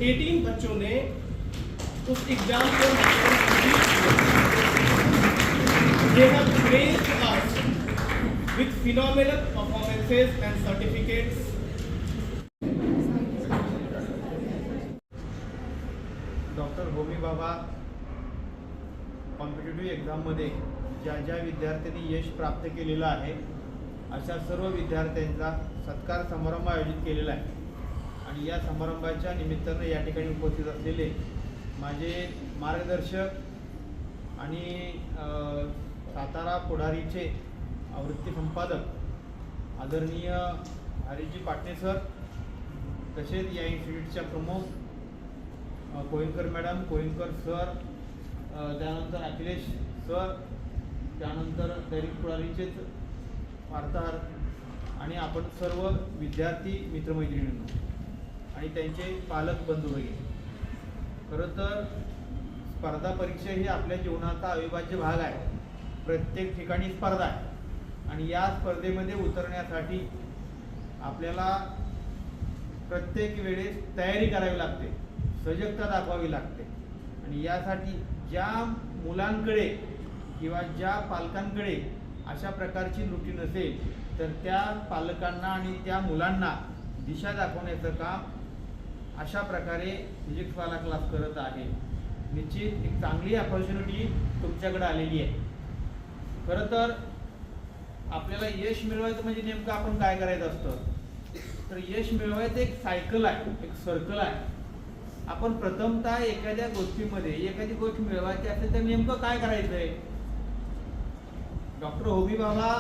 18 बच्चों ने उस एग्जाम को they have graced us with phenomenal performances and certificates. Doctor Homi बाबा कॉम्पिटिटिव्ह एक्झाममध्ये ज्या ज्या विद्यार्थ्यांनी यश प्राप्त केलेलं आहे अशा सर्व विद्यार्थ्यांचा सत्कार समारंभ आयोजित केलेला आहे आणि या समारंभाच्या निमित्तानं या ठिकाणी उपस्थित असलेले माझे मार्गदर्शक आणि सातारा पुढारीचे आवृत्ती संपादक आदरणीय हरीजी पाटणे सर, तसेच या इन्स्टिट्यूटच्या प्रमुख कोळीकर मॅडम, कोळीकर सर, त्यानंतर अखिलेश सर, त्यानंतर दैनिक पुढारीचेच वार्ताहर आणि आपण सर्व विद्यार्थी मित्रमैत्रिणींनो आणि त्यांचे पालक बंधू भगिनी. खरं तर स्पर्धा परीक्षा ही आपल्या जीवनाचा अविभाज्य भाग आहे. प्रत्येक ठिकाणी स्पर्धा आहे आणि या स्पर्धेमध्ये उतरण्यासाठी आपल्याला प्रत्येक वेळेस तयारी करावी लागते, सजगता दाखवावी लागते आणि यासाठी ज्या मुलांकडे किंवा ज्या पालकांकडे अशा प्रकारची रुटीन असेल तर त्या पालकांना आणि त्या मुलांना दिशा दाखवण्याचं काम अशा प्रकारे फिजिक्सवाला क्लास करत आहे. निश्चित एक चांगली अपॉर्च्युनिटी तुमच्याकडे आलेली आहे. खरं तर आपल्याला यश मिळवायचं म्हणजे नेमकं आपण काय करायचं असतं तर यश मिळवायचं एक सायकल आहे, एक सर्कल आहे. आपण प्रथमतः एखाद्या गोष्टीमध्ये एखादी गोष्ट मिळवायची असेल तर नेमकं काय करायचं आहे. डॉक्टर होमी बाबा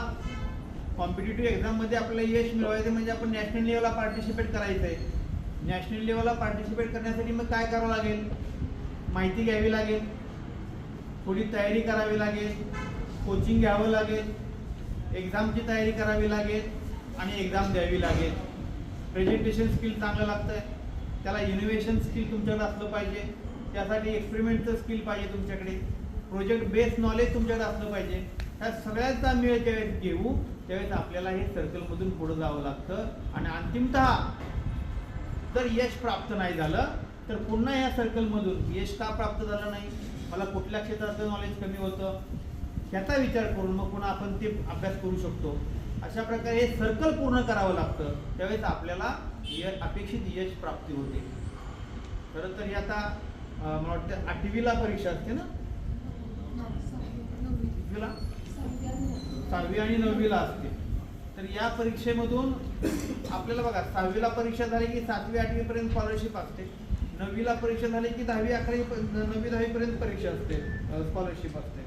कॉम्पिटिटिव्ह एक्झाममध्ये आपल्याला यश मिळवायचं म्हणजे आपण नॅशनल लेवलला पार्टिसिपेट करायचं आहे. नॅशनल लेवलला पार्टिसिपेट करण्यासाठी मग काय करावं लागेल, माहिती घ्यावी लागेल, थोडी तयारी करावी लागेल, कोचिंग घ्यावं लागेल, एक्झामची तयारी करावी लागेल आणि एक्झाम द्यावी लागेल. प्रेझेंटेशन स्किल चांगलं लागतं आहे, त्याला इनोव्हेशन स्किल तुमच्याकडे असलं पाहिजे, त्यासाठी एक्सपेरिमेंटचं स्किल पाहिजे तुमच्याकडे, प्रोजेक्ट बेस्ड नॉलेज तुमच्याकडे असलं पाहिजे. ह्या सगळ्यांचा मेळ ज्यावेळेस घेऊ त्यावेळेस आपल्याला हे सर्कलमधून पुढं जावं लागतं आणि अंतिमतः जर यश प्राप्त नाही झालं तर पुन्हा या सर्कलमधून यश का प्राप्त झालं नाही, मला कुठल्या क्षेत्राचं नॉलेज कमी होतं ह्याचा विचार करून मग पुन्हा आपण ते अभ्यास करू शकतो. अशा प्रकारे हे सर्कल पूर्ण करावं लागतं, त्यावेळेस आपल्याला अपेक्षित यश प्राप्ती होते. खरं तर हे आता मला वाटतं 8वीला परीक्षा असते ना, 6वी आणि 9वीला असते. तर या परीक्षेमधून आपल्याला बघा 6वीला परीक्षा झाली की 7वी 8वी पर्यंत स्कॉलरशिप असते, 9वीला परीक्षा झाली की 10वी 11वी 9वी 10वी पर्यंत परीक्षा असते, स्कॉलरशिप असते.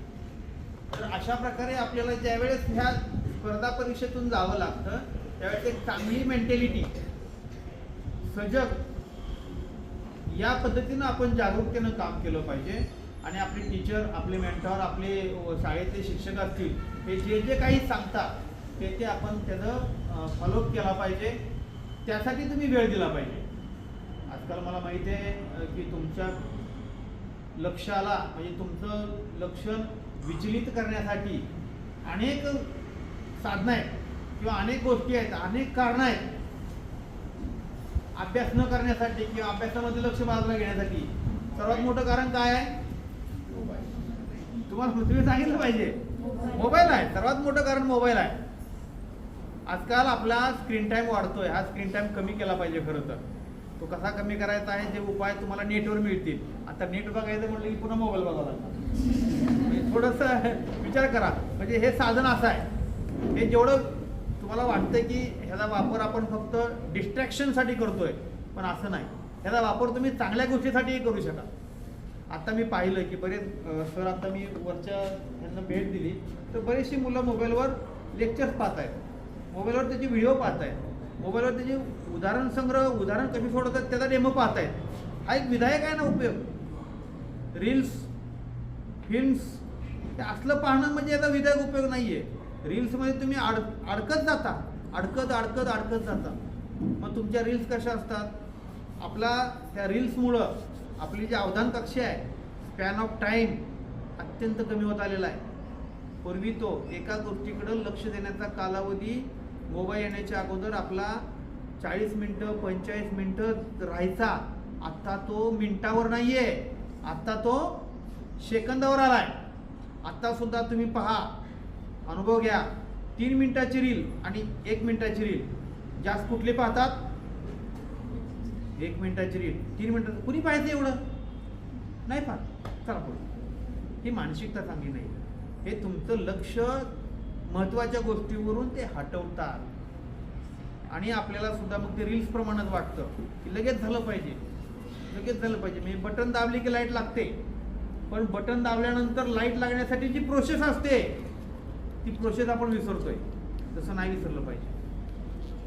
तर अशा प्रकारे आपल्याला ज्यावेळेस ह्या स्पर्धा परीक्षेतून जावं लागतं त्यावेळेस एक चांगली मेंटॅलिटी, सजग या पद्धतीनं आपण जागरूकतेनं काम केलं पाहिजे आणि आपले टीचर, आपले मेंटॉर, आपले शाळेतले शिक्षक असतील हे जे जे काही सांगतात ते आपण त्याचं फॉलोअप केला पाहिजे. त्यासाठी तुम्ही वेळ दिला पाहिजे. आजकाल मला माहिती आहे की तुमच्या लक्ष्याला म्हणजे तुमचं लक्ष विचलित करण्यासाठी अनेक साधनं आहेत किंवा अनेक गोष्टी आहेत, अनेक कारणं आहेत. अभ्यास न करण्यासाठी किंवा अभ्यासामध्ये लक्ष बाजूला घेण्यासाठी सर्वात मोठं कारण काय आहे, तुम्हाला पृथ्वी सांगितलं पाहिजे, मोबाईल आहे. सर्वात मोठं कारण मोबाईल आहे. आजकाल आपला स्क्रीन टाइम वाढतोय, हा स्क्रीन टाइम कमी केला पाहिजे. खरं तर तो कसा कमी करायचा आहे ते उपाय तुम्हाला नेटवर मिळतील. आता नेट बघायचं म्हटलं की पुन्हा मोबाईल बघावा लागतो. थोडंसं विचार करा. म्हणजे हे साधन असं आहे, हे जेवढं तुम्हाला वाटतं की ह्याचा वापर आपण फक्त डिस्ट्रॅक्शनसाठी करतोय, पण असं नाही. ह्याचा वापर तुम्ही चांगल्या गोष्टीसाठीही करू शका. आता मी पाहिलं की बरेच सर, आता मी वरच्या ह्यांना भेट दिली तर बरेचशी मुलं मोबाईलवर लेक्चर्स पाहत आहेत, मोबाईलवर त्याची व्हिडिओ पाहत आहेत, मोबाईलवर त्याची उदाहरण कशी सोडवतात त्याचा डेमो पाहत आहेत. हा एक विधायक आहे ना उपयोग. रील्स, फिल्म्स हे असलं पाहणं म्हणजे याचा विधायक उपयोग नाही आहे. रील्समध्ये तुम्ही अडकत जाता. मग तुमच्या रील्स कशा असतात, आपला त्या रील्समुळं आपली जी अवधान कक्षा आहे, स्पॅन ऑफ टाईम अत्यंत कमी होत आलेला आहे. पूर्वी तो एका गोष्टीकडं लक्ष देण्याचा कालावधी मोबाईल येण्याच्या अगोदर आपला 40 मिनिटं 45 मिनिटं राहायचा. आता तो मिनिटावर नाहीये, आता तो सेकंदावर आलाय. आता सुद्धा तुम्ही पहा, अनुभव घ्या. 3 मिनिटाची रील आणि 1 मिनिटाची रील जास्त कुठले पाहतात? 1 मिनिटाची रील. 3 मिनिटात कुणी पाहायचं एवढं नाही पाहत. चला पुढे. ही मानसिकता चांगली नाही. हे तुमचं लक्ष महत्त्वाच्या गोष्टीवरून ते हटवतात आणि आपल्याला सुद्धा मग ते रील्स प्रमाणात वाटतं की लगेच झालं पाहिजे, लगेच झालं पाहिजे. म्हणजे बटन दाबली की लाईट लागते, पण बटन दाबल्यानंतर लाईट लागण्यासाठी जी प्रोसेस असते ती प्रोसेस आपण विसरतोय. तसं नाही विसरलं पाहिजे.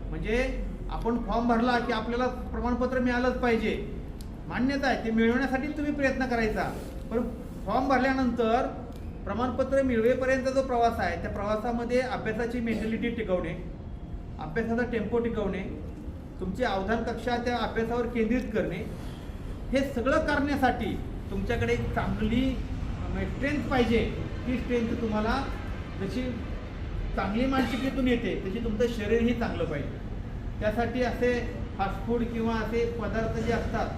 म्हणजे आपण फॉर्म भरला की आपल्याला प्रमाणपत्र मिळालंच पाहिजे, मान्यता आहे, ते मिळवण्यासाठी तुम्ही प्रयत्न करायचा. पण फॉर्म भरल्यानंतर प्रमाणपत्र मिळवेपर्यंत जो प्रवास आहे त्या प्रवासामध्ये अभ्यासाची मेंटॅलिटी टिकवणे, अभ्यासाचा टेम्पो टिकवणे, तुमची अवधान कक्षा त्या अभ्यासावर केंद्रित करणे, हे सगळं करण्यासाठी तुमच्याकडे एक चांगली स्ट्रेंथ पाहिजे. ती स्ट्रेंथ तुम्हाला जशी चांगली मानसिकतेतून येते तशी तुमचं शरीरही चांगलं पाहिजे. त्यासाठी असे फास्टफूड किंवा असे पदार्थ जे असतात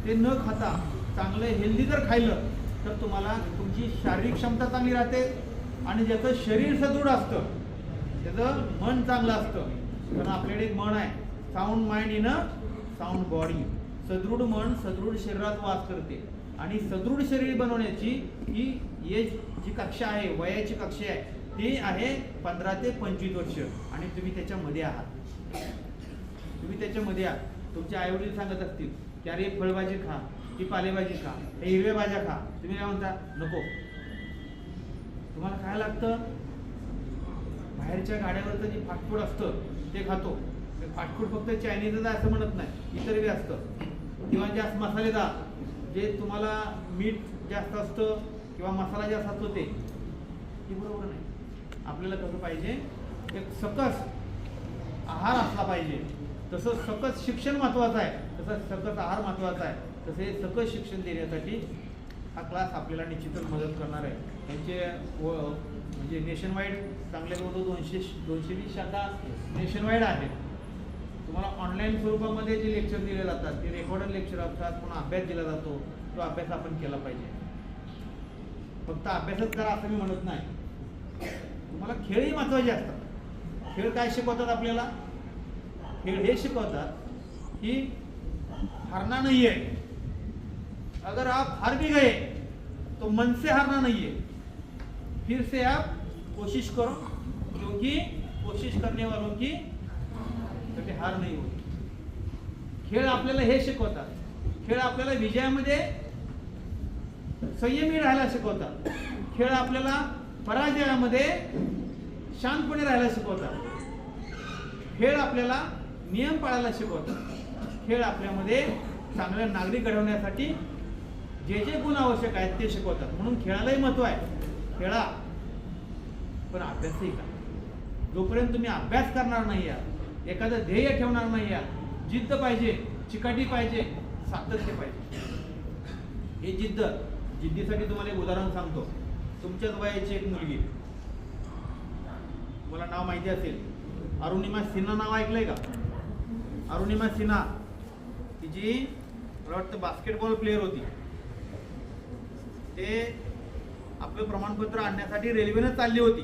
ते न खाता चांगलं हेल्दी जर खाल्लं तर तुम्हाला तुमची शारीरिक क्षमता चांगली राहते आणि ज्याचं शरीर सदृढ असतं त्याचं मन चांगलं असतं. कारण आपल्याकडे एक म्हण आहे, sound mind in a sound body. सदृढ मन सदृढ शरीरात वास करते आणि सदृढ शरीर बनवण्याची ही एज जी कक्षा आहे, वयाची कक्षा आहे, ती आहे 15 ते 25 वर्ष आणि तुम्ही त्याच्यामध्ये आहात. तुम्ही त्याच्यामध्ये आहात. तुमचे आईवडील सांगत असतील की अरे फळभाजी खा, ती पालेभाजी खा, हे हिरव्या भाज्या खा. तुम्ही काय म्हणता? नको. तुम्हाला काय लागतं? बाहेरच्या गाड्यावरचं जे फास्टफूड असतं ते खातो. ते फास्टफूड फक्त चायनीजच आहे असं म्हणत नाही, इतर बी असतं. किंवा जास्त मसालेदार, जे तुम्हाला मीठ जास्त असतं किंवा मसाला जास्त असतो ते बरोबर नाही. आपल्याला कसं पाहिजे? एक सकस आहार असला पाहिजे. तसं सकस शिक्षण महत्त्वाचं आहे, तसं सकस आहार महत्त्वाचा आहे. तसे सकस शिक्षण देण्यासाठी हा क्लास आपल्याला निश्चितच मदत करणार आहे. त्यांचे म्हणजे नेशनवाईड चांगले जवळ 220 शाखा नेशनवाईड आहेत. तुम्हाला ऑनलाईन स्वरूपामध्ये जे लेक्चर दिले जातात ते रेकॉर्डेड लेक्चर असतात. पुन्हा अभ्यास दिला जातो, तो अभ्यास आपण केला पाहिजे. फक्त अभ्यासच करा असं मी म्हणत नाही. तुम्हाला खेळही महत्त्वाचे असतात. खेळ काय शिकवतात आपल्याला? खेळ हे शिकवतात की हारना नहीं है, अगर आप हार भी गए तो मन से हारना नहीं है, फिर से आप कोशिश करो, क्योंकि कोशिश करने वालों की कभी हार नहीं होती. खेळ आपल्याला हे शिकवतात. खेळ आपल्याला विजयामध्ये संयमी राहायला शिकवतात. खेळ आपल्याला पराजयामध्ये शांतपणे राहायला शिकवतात. खेळ आपल्याला नियम पाळायला शिकवतात. खेळ आपल्यामध्ये चांगले नागरिक घडवण्यासाठी जे जे गुण आवश्यक आहेत ते शिकवतात. म्हणून खेळालाही महत्त्व आहे. खेळा, पण अभ्यासही करा. जोपर्यंत तुम्ही अभ्यास करणार नाही आहात, एखादं ध्येय ठेवणार नाही आहात, जिद्द पाहिजे, चिकाटी पाहिजे, सातत्य पाहिजे. हे जिद्दीसाठी तुम्हाला एक उदाहरण सांगतो. तुमच्याच वयाची एक मुलगी, मला नाव माहिती असेल, अरुणिमा सिन्हा नाव ऐकलंय का? अरुणिमा सिन्हा, तिची मला वाटतं बास्केटबॉल प्लेअर होती. ते आपलं प्रमाणपत्र आणण्यासाठी रेल्वेनं चालली होती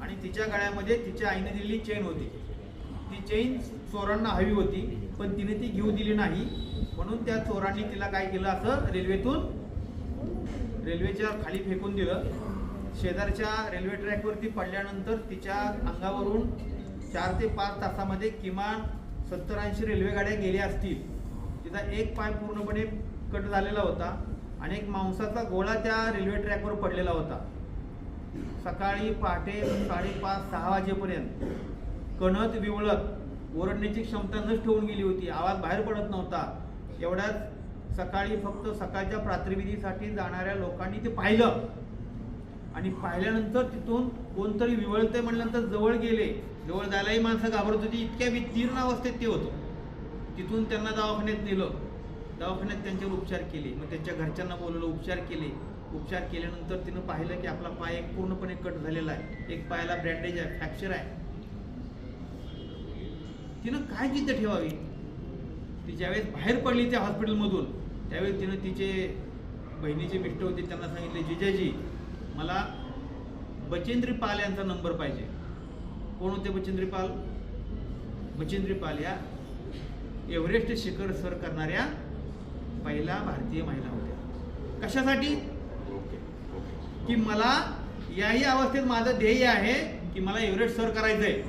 आणि तिच्या गळ्यामध्ये तिच्या आईने दिलेली चेन होती. ती चेन चोरांना हवी होती, पण तिने ती घेऊ दिली नाही. म्हणून त्या चोरांनी तिला काय केलं, असं रेल्वेच्या खाली फेकून दिलं. शेजारच्या रेल्वे ट्रॅकवरती पडल्यानंतर तिच्या अंगावरून 4 ते 5 तासामध्ये किमान 70-80 रेल्वे गाड्या गेल्या असतील. तिचा एक पाय पूर्णपणे कट झालेला होता आणि एक मांसाचा गोळा त्या रेल्वे ट्रॅकवर पडलेला होता. सकाळी पहाटे 5:30-6 वाजेपर्यंत कणत विवळत ओरडण्याची क्षमता नष्ट होऊन गेली होती. आवाज बाहेर पडत नव्हता. एवढ्याच सकाळी फक्त सकाळच्या प्रातर्विधीसाठी जाणाऱ्या लोकांनी ते पाहिलं आणि पाहिल्यानंतर तिथून कोणतरी विवळते म्हणल्यानंतर जवळ गेले. जवळ जायलाही माणसं घाबरत होती. इतक्या वितीर्ण अवस्थेत ते होतं. तिथून त्यांना दवाखान्यात नेलं. दवाखान्यात त्यांच्यावर उपचार केले. मग त्यांच्या घरच्यांना बोलवलं, उपचार केले. उपचार केल्यानंतर तिनं पाहिलं की आपला पाय एक पूर्णपणे कट झालेला आहे. एक पायाला ब्रँडेज आहे, फ्रॅक्चर आहे. तिनं काय जिद्द ठेवावी? ती ज्यावेळेस बाहेर पडली त्या हॉस्पिटलमधून त्यावेळेस तिनं तिचे बहिणीचे मिस्टर होते त्यांना सांगितले, जिजाजी मला बचेंद्री पाल यांचा नंबर पाहिजे. कोण होते बचेंद्री पाल? बचेंद्री पाल या एव्हरेस्ट शिखर सर करणाऱ्या पहिल्या भारतीय महिला होत्या. कशासाठी? की मला याही अवस्थेत माझं ध्येय आहे की मला एव्हरेस्ट सर करायचंय.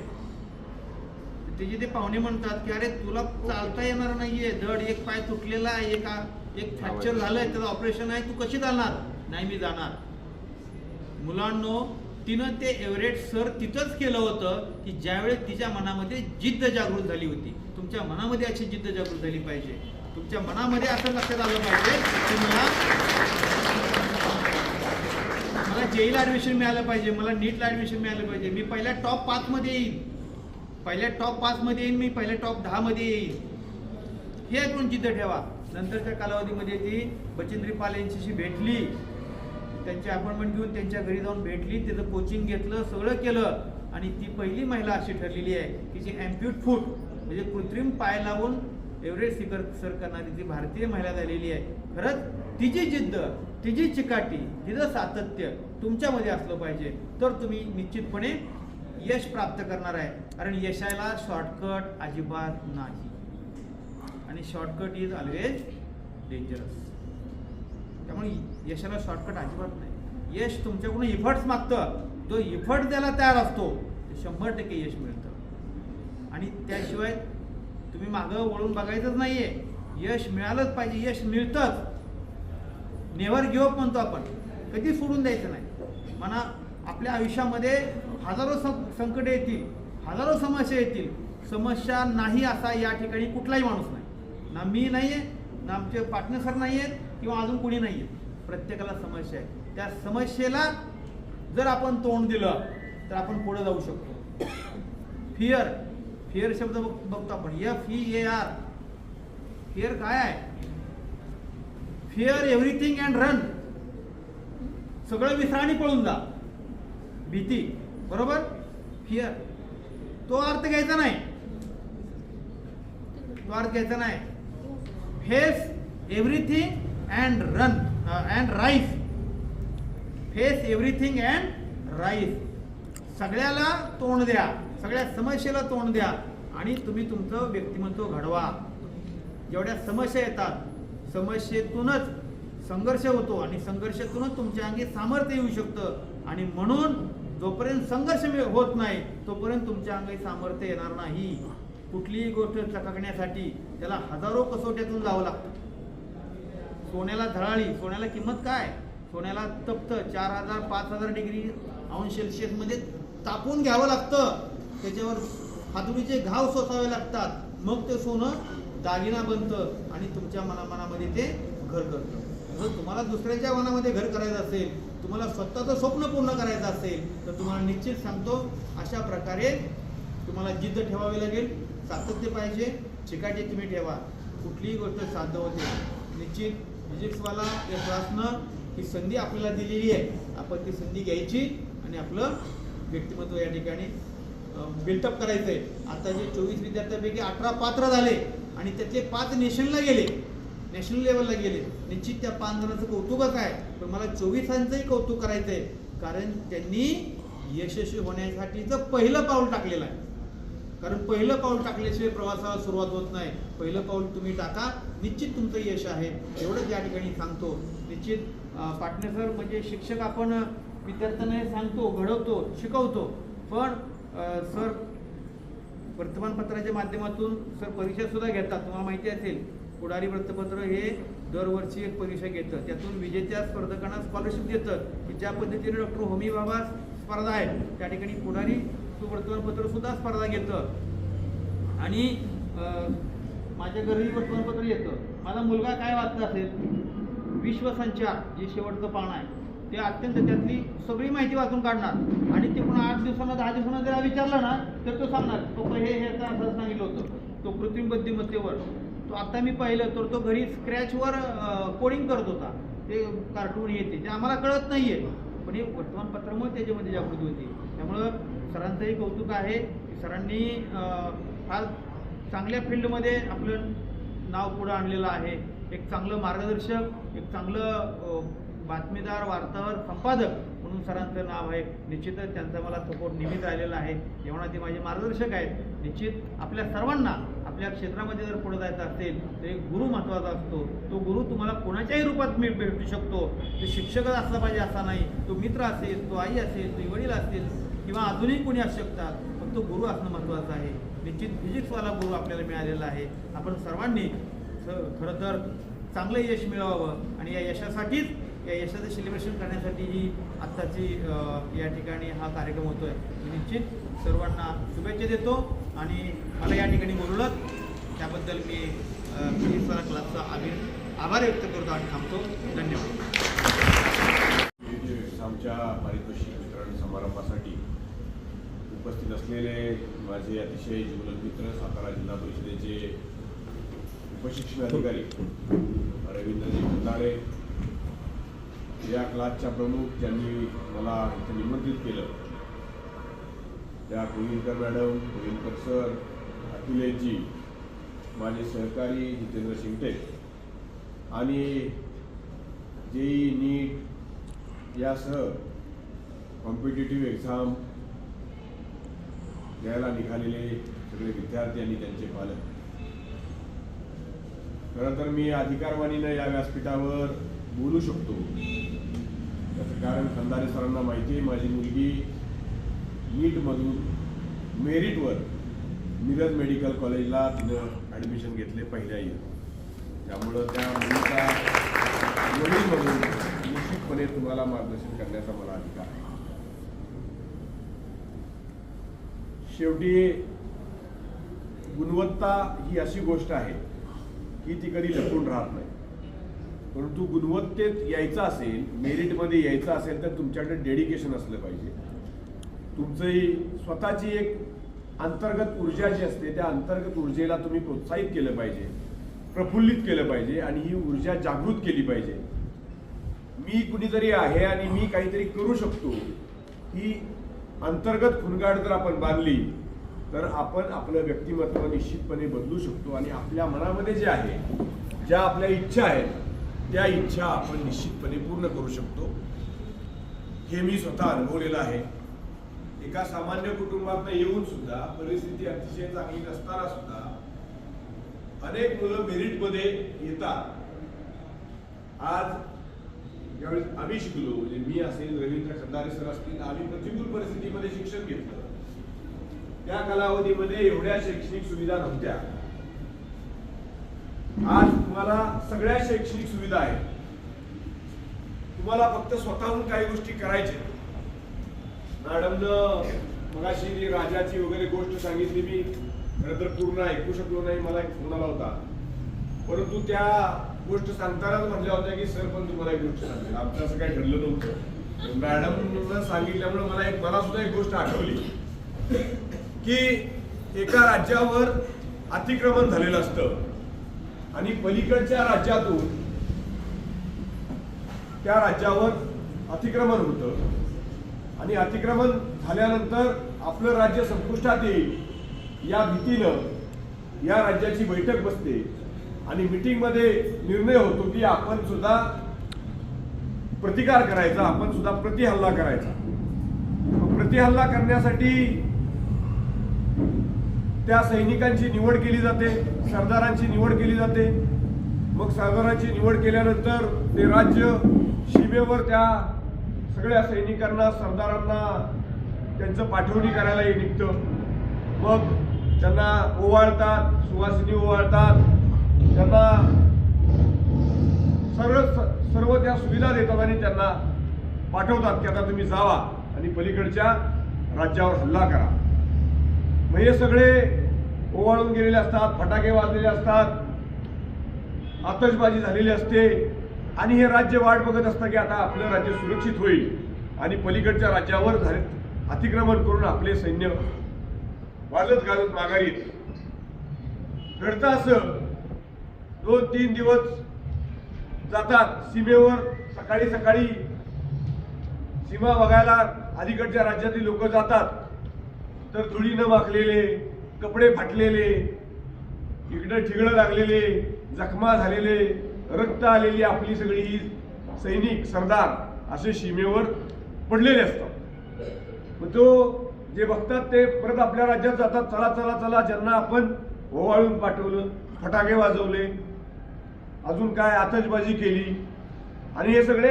त्याचे ते पाहुणे म्हणतात की अरे तुला चालता येणार नाहीये, धड एक पाय तुटलेला आहे, एक फ्रॅक्चर झालंय, त्याचं ऑपरेशन आहे, तू कशी जाणार? नाही मी जाणार. मुलांनो, तिनं ते एव्हरेस्ट सर तिथंच केलं होतं की ज्यावेळेस तिच्या मनामध्ये जिद्द जागृत झाली होती. तुमच्या मनामध्ये अशी जिद्द जागृत झाली पाहिजे. तुमच्या मनामध्ये असं लक्षात आलं पाहिजे की मला जेईला ऍडमिशन मिळालं पाहिजे, मला नीटला ऍडमिशन मिळालं पाहिजे, मी पहिल्या टॉप 5 मध्ये येईन, पहिल्या टॉप 5 मध्ये येईन, मी पहिल्या टॉप 10 मध्ये येईन. हे ऐकून जिद्द ठेवा. नंतरच्या कालावधीमध्ये ती बचेंद्री पाल यांच्याशी भेटली, त्यांची अपॉइंटमेंट घेऊन त्यांच्या घरी जाऊन भेटली, त्याचं कोचिंग घेतलं, सगळं केलं आणि ती पहिली महिला अशी ठरलेली आहे की जी अँप्यूट फूट म्हणजे कृत्रिम पाय लावून एव्हरेस्ट शिखर सर करणारी ती भारतीय महिला झालेली आहे. खरंच तिची जिद्द, तिची चिकाटी, तिचं सातत्य तुमच्यामध्ये असलं पाहिजे तर तुम्ही निश्चितपणे यश प्राप्त करणार आहे. कारण यशाला शॉर्टकट अजिबात नाही आणि शॉर्टकट इज ऑलवेज डेंजरस. त्यामुळे यशाला शॉर्टकट अजिबात नाही. यश तुमच्याकडून इफर्ट्स मागतं, जो इफर्ट द्यायला तयार असतो ते 100% यश मिळतं. आणि त्याशिवाय तुम्ही मागं वळून बघायचंच नाहीये, यश मिळालंच पाहिजे. यश मिळतंच. नेव्हर गिव्ह अप म्हणतो आपण, कधी सोडून द्यायचं नाही. म्हणा आपल्या आयुष्यामध्ये हजारो संकटे येतील, हजारो समस्या येतील. समस्या नाही असा या ठिकाणी कुठलाही माणूस नाही. ना मी नाहीये, ना आमचे पार्टनर सर नाही आहेत किंवा अजून कोणी नाही आहे. प्रत्येकाला समस्या आहे. त्या समस्येला जर आपण तोंड दिलं तर आपण पुढे जाऊ शकतो. फिअर, फिअर शब्द बघतो आपण, FEAR. फिअर काय आहे? Fear everything and run. सगळं विसरा आणि पळून जा. भीती, बरोबर? फिअर तो अर्थ घ्यायचा नाही, तो अर्थ घ्यायचा नाही. Face everything and run and rise. Face everything and rise. सगळ्याला तोंड द्या, सगळ्या समस्येला तोंड द्या आणि तुम्ही तुमचं व्यक्तिमत्व घडवा. जेवढ्या समस्या येतात समस्येतूनच संघर्ष होतो आणि संघर्षातूनच तुमच्या अंगी सामर्थ्य येऊ शकतं. आणि म्हणून जोपर्यंत संघर्ष होत नाही तोपर्यंत तुमच्या अंगी सामर्थ्य येणार नाही. कुठलीही गोष्ट चकाकण्यासाठी त्याला हजारो कसोट्यातून जावं लागतं. सोन्याला झळाळी, सोन्याला किंमत काय? सोन्याला तप्त 4000-5000 डिग्री अंश सेल्सिअसमध्ये तापून घ्यावं लागतं. त्याच्यावर हातुरीचे घाव सोसावे लागतात. मग ते सोनं दागिना बनतं आणि तुमच्या मनामध्ये ते घर करतं. जर तुम्हाला दुसऱ्याच्या मनामध्ये घर करायचं असेल, तुम्हाला स्वतःचं स्वप्न पूर्ण करायचं असेल तर तुम्हाला निश्चित सांगतो अशा प्रकारे तुम्हाला जिद्द ठेवावी लागेल, सातत्य पाहिजे, चिकाटी तुम्ही ठेवा. कुठलीही गोष्ट साध्य होते. निश्चित फिजिक्सवाला या क्लासनं ही संधी आपल्याला दिलेली आहे. आपण ती संधी घ्यायची आणि आपलं व्यक्तिमत्व या ठिकाणी बिल्टअप करायचं आहे. आता जे 24 विद्यार्थ्यांपैकी 18 पात्र झाले आणि त्यातले 5 नेशनला गेले, नॅशनल लेवलला गेले. निश्चित त्या 5 जणांचं कौतुकच आहे, पण मला 24 कौतुक करायचं आहे. कारण त्यांनी यशस्वी होण्यासाठीचं पहिलं पाऊल टाकलेलं आहे. कारण पहिलं पाऊल टाकल्याशिवाय प्रवासाला सुरुवात होत नाही. पहिलं पाऊल तुम्ही टाका, निश्चित तुमचं यश आहे. एवढंच या ठिकाणी सांगतो. निश्चित पार्टनर सर म्हणजे शिक्षक आपण विद्यार्थ्यांना सांगतो, घडवतो, शिकवतो. पण सर वर्तमानपत्राच्या माध्यमातून सर परीक्षा सुद्धा घेतात. तुम्हाला माहिती असेल पुढारी वृत्तपत्र हे दरवर्षी एक परीक्षा घेतं. त्यातून विजेत्या स्पर्धकांना स्कॉलरशिप देतं की ज्या पद्धतीने डॉक्टर होमी भाभा स्पर्धा आहे त्या ठिकाणी पुढारी वर्तमानपत्र सुद्धा स्पर्धा घेतं. आणि माझ्या घरी वर्तमानपत्र येतं. माझा मुलगा काय वाचत असेल, विश्वसंचार जे शेवटचं पान आहे ते अत्यंत त्यातली सगळी माहिती वाचून काढणार आणि ते पुन्हा 8 दिवसांना 10 दिवसांना जर विचारलं ना तर तो सांगणार तो हे असं सांगितलं होतं. तो कृत्रिम बुद्धिमत्तेवर तो आता मी पाहिलं तर तो घरी स्क्रॅचवर कोडिंग करत होता. ते कार्टून येते ते आम्हाला कळत नाहीये, पण हे वर्तमानपत्रामुळे त्याच्यामध्ये जागृती होती. त्यामुळं सरांचंही कौतुक आहे की सरांनी फार चांगल्या फील्डमध्ये आपलं नाव पुढे आणलेलं आहे. एक चांगलं मार्गदर्शक, एक चांगलं बातमीदार, वार्ताहर, संपादक म्हणून सरांचं नाव आहे. निश्चितच त्यांचा मला सपोर्ट नेहमीच राहिलेला आहे. जेव्हा ते माझे मार्गदर्शक आहेत. निश्चित आपल्या सर्वांना आपल्या क्षेत्रामध्ये जर पुढे जायचं असेल तर एक गुरु महत्त्वाचा असतो. तो गुरु तुम्हाला कोणाच्याही रूपात भेटू शकतो. तो शिक्षकच असला पाहिजे असा नाही, तो मित्र असेल, तो आई असेल, तो वडील असेल किंवा अजूनही कोणी असू शकतात, पण तो गुरु असणं महत्त्वाचं आहे. निश्चित फिजिक्सवाला गुरु आपल्याला मिळालेला आहे. आपण सर्वांनी खरं तर चांगलं यश मिळवावं आणि या यशासाठीच, या यशाचं सेलिब्रेशन करण्यासाठी ही आत्ताची या ठिकाणी हा कार्यक्रम होतो आहे. निश्चित सर्वांना शुभेच्छा देतो आणि मला या ठिकाणी बोलवलं त्याबद्दल मी फिजिक्सवाला क्लासचा आभार व्यक्त करतो आणि थांबतो. धन्यवाद. आमच्या पारितोषिक वितरण समारंभासाठी उपस्थित असलेले माझे अतिशय जीवलग मित्र, सातारा जिल्हा परिषदेचे उपशिक्षण अधिकारी रवींद्रजी खंदारे, या क्लासच्या प्रमुख ज्यांनी मला इथे निमंत्रित केलं, त्या कोळीकर मॅडम, कोळीकर सर, अखिलेशजी, माझे सहकारी जितेंद्र शिंगटे आणि जेई, नीट यासह कॉम्पिटिटिव्ह एक्झाम द्यायला निघालेले सगळे विद्यार्थी आणि त्यांचे पालक, खरं तर मी अधिकारवाणीनं या व्यासपीठावर बोलू शकतो. त्याचं कारण खंदारे सरांना माहिती आहे, माझी मुलगी नीटमधून मेरिटवर मिरज मेडिकल कॉलेजला तिनं ॲडमिशन घेतले पहिल्या इयर. त्यामुळं त्या मुलीचा वडील म्हणून निश्चितपणे तुम्हाला मार्गदर्शन करण्याचा मला अधिकार आहे. शेवटी गुणवत्ता ही अशी गोष्ट आहे की ती कधी लपून राहत नाही. परंतु गुणवत्तेत यायचं असेल, मेरिटमध्ये यायचं असेल तर तुमच्याकडे डेडिकेशन असलं पाहिजे. तुमचंही स्वतःची एक अंतर्गत ऊर्जा जी असते त्या अंतर्गत ऊर्जेला तुम्ही प्रोत्साहित केलं पाहिजे, प्रफुल्लित केलं पाहिजे आणि ही ऊर्जा जागृत केली पाहिजे. मी कुणीतरी आहे आणि मी काहीतरी करू शकतो ही अंतर्गत खुणगाड जर आपण बांधली तर आपण आपलं व्यक्तिमत्व निश्चितपणे बदलू शकतो आणि आपल्या मनामध्ये जे आहे, ज्या आपल्या इच्छा आहेत त्या इच्छा आपण निश्चितपणे पूर्ण करू शकतो. हे मी स्वतः अनुभवलेलं आहे. एका सामान्य कुटुंबात येऊन सुद्धा परिस्थिती अतिशय चांगली नसताना सुद्धा अनेक मुलं मेरिटमध्ये येतात. आज ज्यावेळेस आम्ही शिकलो, म्हणजे मी असेल, रवींद्र खंदारे सर असतील, आम्ही प्रतिकूल परिस्थितीमध्ये शिक्षण घेतलं. त्या कालावधीमध्ये एवढ्या शैक्षणिक सुविधा नव्हत्या. आज तुम्हाला सगळ्या शैक्षणिक सुविधा आहेत. तुम्हाला फक्त स्वतःहून काही गोष्टी करायच्या. मॅडमनं मगाशी राजाची वगैरे गोष्ट सांगितली, मी खरं तर पूर्ण ऐकू शकलो नाही, मला एक फोन आला होता. परंतु त्या गोष्ट सांगतानाच म्हटल्या होत्या की सर पण तुम्हाला एक गोष्ट सांगेल. आमचं असं काही ठरलं नव्हतं. मॅडमनं सांगितल्यामुळे मला सुद्धा एक गोष्ट आठवली की एका राज्यावर अतिक्रमण झालेलं असतं आणि पलीकडच्या राज्यातून त्या राज्यावर अतिक्रमण होतं आणि अतिक्रमण झाल्यानंतर आपलं राज्य संपुष्टात येईल या भीतीनं या राज्याची बैठक बसते आणि मीटिंगमध्ये निर्णय होतो की आपण सुद्धा प्रतिकार करायचा, आपण सुद्धा प्रतिहल्ला करायचा. प्रतिहल्ला करण्यासाठी त्या सैनिकांची निवड केली जाते, सरदारांची निवड केली जाते. मग सरदारांची निवड केल्यानंतर ते राज्य सीमेवर त्या सगळ्या सैनिकांना, सरदारांना त्यांचं पाठवणी करायला निघतं. मग त्यांना ओवाळतात, सुवासिनी ओवाळतात, त्यांना सर्व त्या सुविधा देतात आणि त्यांना पाठवतात की आता तुम्ही जावा आणि पलीकडच्या राज्यावर हल्ला करा. मग हे सगळे ओवाळून गेलेले असतात, फटाके वाजलेले असतात, आतषबाजी झालेली असते आणि हे राज्य वाट बघत असतं की आता आपलं राज्य सुरक्षित होईल आणि पलीकडच्या राज्यावर अतिक्रमण करून आपले सैन्य वाजत गाजत माघारी येते. घडतं असं 2-3 दिवस जातात सीमेवर. सकाळी सकाळी सीमा बघायला अलीकडच्या राज्यातील लोक जातात तर धुळीनं माखलेले, कपडे फाटलेले, इकडं ठिगळं लागलेले, जखमा झालेले, रक्त आलेली आपली सगळी सैनिक सरदार असे सीमेवर पडलेले असतात. मग तो जे बघतात ते परत आपल्या राज्यात जातात. चला चला चला, ज्यांना आपण ओवाळून पाठवलं, फटाके वाजवले, अजून काय आतषबाजी केली आणि हे सगळे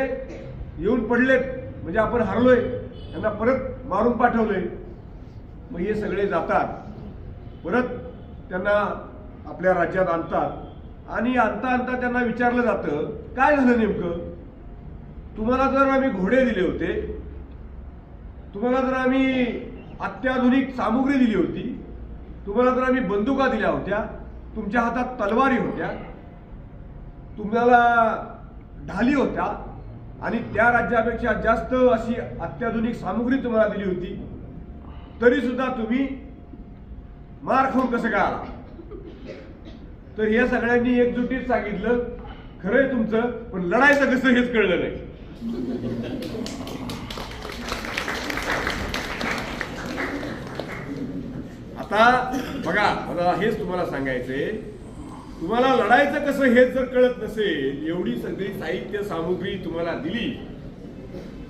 येऊन पडलेत म्हणजे आपण हरलोय, त्यांना परत मारून पाठवलंय. मग हे सगळे जातात, परत त्यांना आपल्या राज्यात आणतात आणि आणता आणता त्यांना विचारलं जातं काय झालं नेमकं. तुम्हाला जर आम्ही घोडे दिले होते, तुम्हाला जर आम्ही अत्याधुनिक सामुग्री दिली होती, तुम्हाला जर आम्ही बंदुका दिल्या होत्या, तुमच्या हातात तलवारी होत्या, तुम्हाला ढाली होत्या आणि त्या राज्यापेक्षा जास्त अशी अत्याधुनिक सामुग्री तुम्हाला दिली होती, तरी सुद्धा तुम्ही मार खाऊन कसं काय आला. तर या सगळ्यांनी एकजुटीत सांगितलं खरंय तुमचं, पण लढायचं कसं हेच कळलं नाही. आता बघा, मला हेच तुम्हाला सांगायचंय, तुम्हाला लढायचं कसं हेच जर कळत नसेल, एवढी सगळी साहित्य सामुग्री तुम्हाला दिली,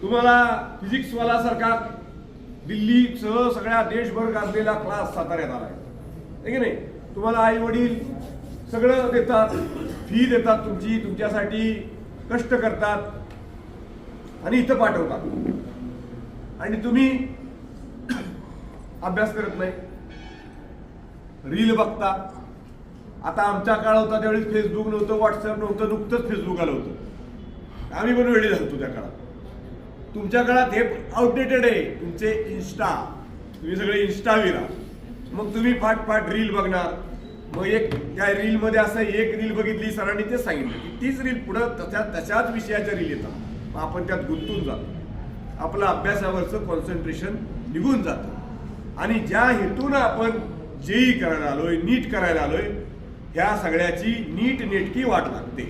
तुम्हाला फिजिक्सवाला सारखा दिल्लीसह सगळ्या देशभर गाजलेला क्लास साताऱ्यात आलाय, है की नाही. तुम्हाला आई वडील सगळं देतात, फी देतात, तुमच्यासाठी कष्ट करतात आणि इथं पाठवतात आणि तुम्ही अभ्यास करत नाही, रील बघता. आता आमच्या काळ होता त्यावेळी फेसबुक नव्हतं, व्हॉट्सअप नव्हतं, नुकतंच फेसबुक आलं होतं, आम्ही पण वेळी झालतो त्या काळात. तुमच्या काळात हे आउटडेटेड आहे, तुमचे इन्स्टा, तुम्ही सगळे इन्स्टावीर आहात. मग तुम्ही फाट रील बघणार. मग एक त्या रील मध्ये असं एक रील बघितली, सरांनी तेच सांगितलं की तीच रील पुढं तशाच विषयाच्या रील येतात. मग आपण त्यात गुंतून जातो, आपलं अभ्यासावरचं कॉन्सन्ट्रेशन निघून जातं आणि ज्या हेतून आपण जेई करायला आलोय, नीट करायला आलोय, ह्या सगळ्याची नीट नेटकी वाट लागते.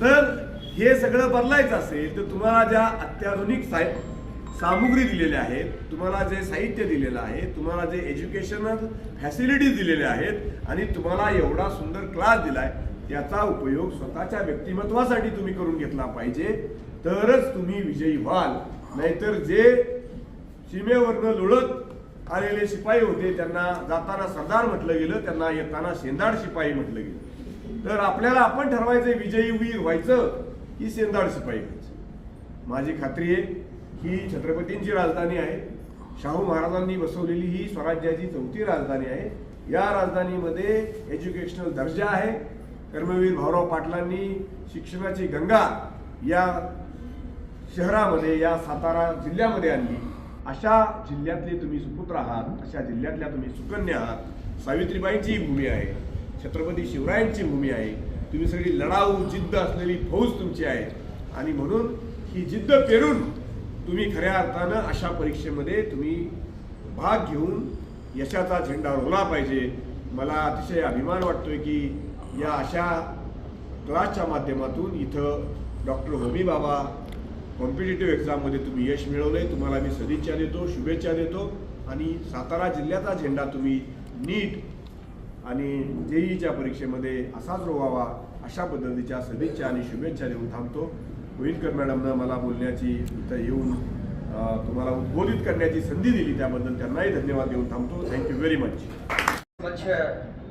तर हे सगळं बदलायचं असेल तर तुम्हाला ज्या अत्याधुनिक सामुग्री दिलेल्या आहेत, तुम्हाला जे साहित्य दिलेलं आहे, तुम्हाला जे एज्युकेशनल फॅसिलिटीज दिलेल्या आहेत आणि तुम्हाला एवढा सुंदर क्लास दिलाय, त्याचा उपयोग स्वतःच्या व्यक्तिमत्वासाठी तुम्ही करून घेतला पाहिजे, तरच तुम्ही विजयी व्हाल. नाहीतर जे सीमेवरनं लुळत आलेले शिपाई होते, त्यांना जाताना सरदार म्हटलं गेलं, त्यांना येताना शेंदाड शिपाई म्हटलं गेलं. तर आपल्याला आपण ठरवायचं विजयी वीर व्हायचं की शेंदाड शिपाई व्हायचं. माझी खात्री आहे ही छत्रपतींची राजधानी आहे, शाहू महाराजांनी बसवलेली ही स्वराज्याची 4थी राजधानी आहे. या राजधानीमध्ये एज्युकेशनल दर्जा आहे. कर्मवीर भाऊराव पाटलांनी शिक्षणाची गंगा या शहरामध्ये, या सातारा जिल्ह्यामध्ये आणली. अशा जिल्ह्यातले तुम्ही सुपुत्र आहात, अशा जिल्ह्यातल्या तुम्ही सुकन्या आहात. सावित्रीबाईंची भूमी आहे, छत्रपती शिवरायांची भूमी आहे. तुम्ही सगळी लढाऊ जिद्द असलेली फौज तुमची आहे आणि म्हणून ही जिद्द पेरून तुम्ही खऱ्या अर्थानं अशा परीक्षेमध्ये तुम्ही भाग घेऊन यशाचा झेंडा रोवला पाहिजे. मला अतिशय अभिमान वाटतोय की या अशा क्लासच्या माध्यमातून इथं डॉक्टर होमी बाबा कॉम्पिटिटिव्ह एक्झाममध्ये तुम्ही यश मिळवलंय. तुम्हाला मी सदिच्छा देतो, शुभेच्छा देतो आणि सातारा जिल्ह्याचा झेंडा तुम्ही नीट आणि जेईच्या परीक्षेमध्ये असाच रोवावा अशा पद्धतीच्या सदिच्छा आणि शुभेच्छा देऊन थांबतो. गोविंदकर मॅडमनं मला बोलण्याची, इथं येऊन तुम्हाला उद्बोधित करण्याची संधी दिली, त्याबद्दल त्यांनाही धन्यवाद देऊन थांबतो. Thank you very much.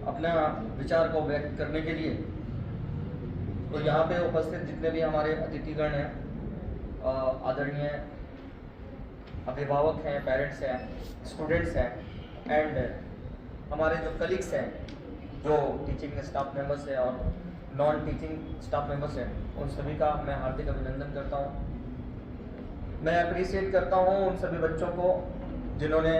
अपना विचार को व्यक्त करने के लिए तो यहाँ पे उपस्थित जितने भी हमारे अतिथिगण हैं, आदरणीय अभिभावक हैं, पेरेंट्स हैं, स्टूडेंट्स हैं एंड हमारे जो कलीग्स हैं, जो टीचिंग स्टाफ मेंबर्स हैं और नॉन टीचिंग स्टाफ मेंबर्स हैं, उन सभी का मैं हार्दिक अभिनंदन करता हूँ. मैं अप्रिशिएट करता हूँ उन सभी बच्चों को जिन्होंने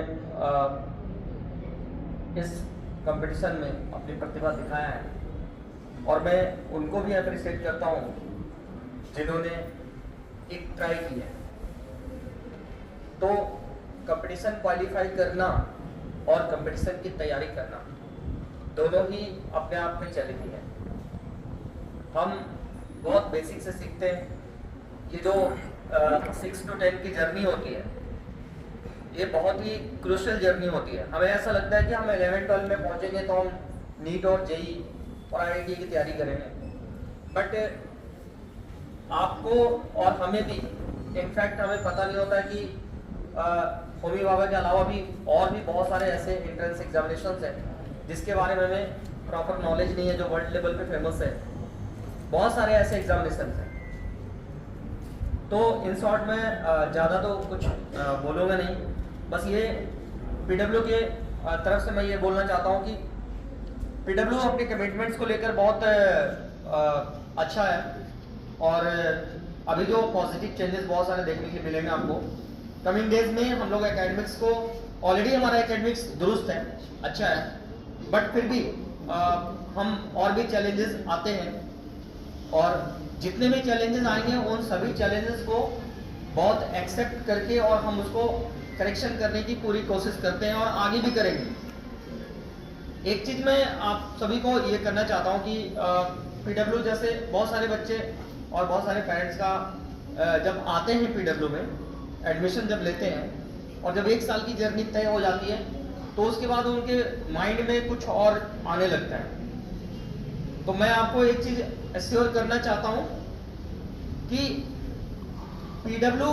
इस कंपटीशन में अपनी प्रतिभा दिखाया है और मैं उनको भी अप्रिशिएट करता हूँ जिन्होंने एक ट्राई किया है. तो कंपटीशन क्वालिफाई करना और कंपटीशन की तैयारी करना दोनों ही अपने आप में चैलेंजिंग है. हम बहुत बेसिक से सीखते हैं. ये जो 6 to 10 की जर्नी होती है, ये बहुत ही क्रूशियल जर्नी होती है. हमें ऐसा लगता है कि हम 11-12 में पहुंचेंगे तो हम नीट और जेई और IIT की तैयारी कर रहे हैं, बट आपको और हमें भी इनफैक्ट हमें पता नहीं होता कि होमी बाबा के अलावा भी और भी बहुत सारे ऐसे एंट्रेंस एग्जामिनेशंस हैं जिसके बारे में हमें प्रॉपर नॉलेज नहीं है, जो वर्ल्ड लेवल पे फेमस है। बहुत सारे ऐसे एग्जामिनेशंस हैं। तो इन शॉर्ट में ज़्यादा तो कुछ बोलूँगा नहीं, बस ये PW के तरफ से मैं ये बोलना चाहता हूँ कि PW अपने कमिटमेंट्स को लेकर बहुत अच्छा है और अभी जो पॉजिटिव चेंजेस बहुत सारे देखने के मिलेंगे आपको कमिंग डेज में। हम लोग एकेडमिक्स को ऑलरेडी हमारा एकेडमिक्स दुरुस्त है, अच्छा है, बट फिर भी हम और भी चैलेंजेस आते हैं और जितने भी चैलेंजेस आएंगे उन सभी चैलेंजेस को बहुत एक्सेप्ट करके और हम उसको करेक्शन करने की पूरी कोशिश करते हैं और आगे भी करेंगे। एक चीज मैं आप सभी को ये करना चाहता हूँ कि PW जैसे बहुत सारे बच्चे और बहुत सारे पेरेंट्स का जब आते हैं PW में एडमिशन जब लेते हैं और जब 1 साल की जर्नी तय हो जाती है तो उसके बाद उनके माइंड में कुछ और आने लगता है। तो मैं आपको एक चीज एश्योर करना चाहता हूं कि PW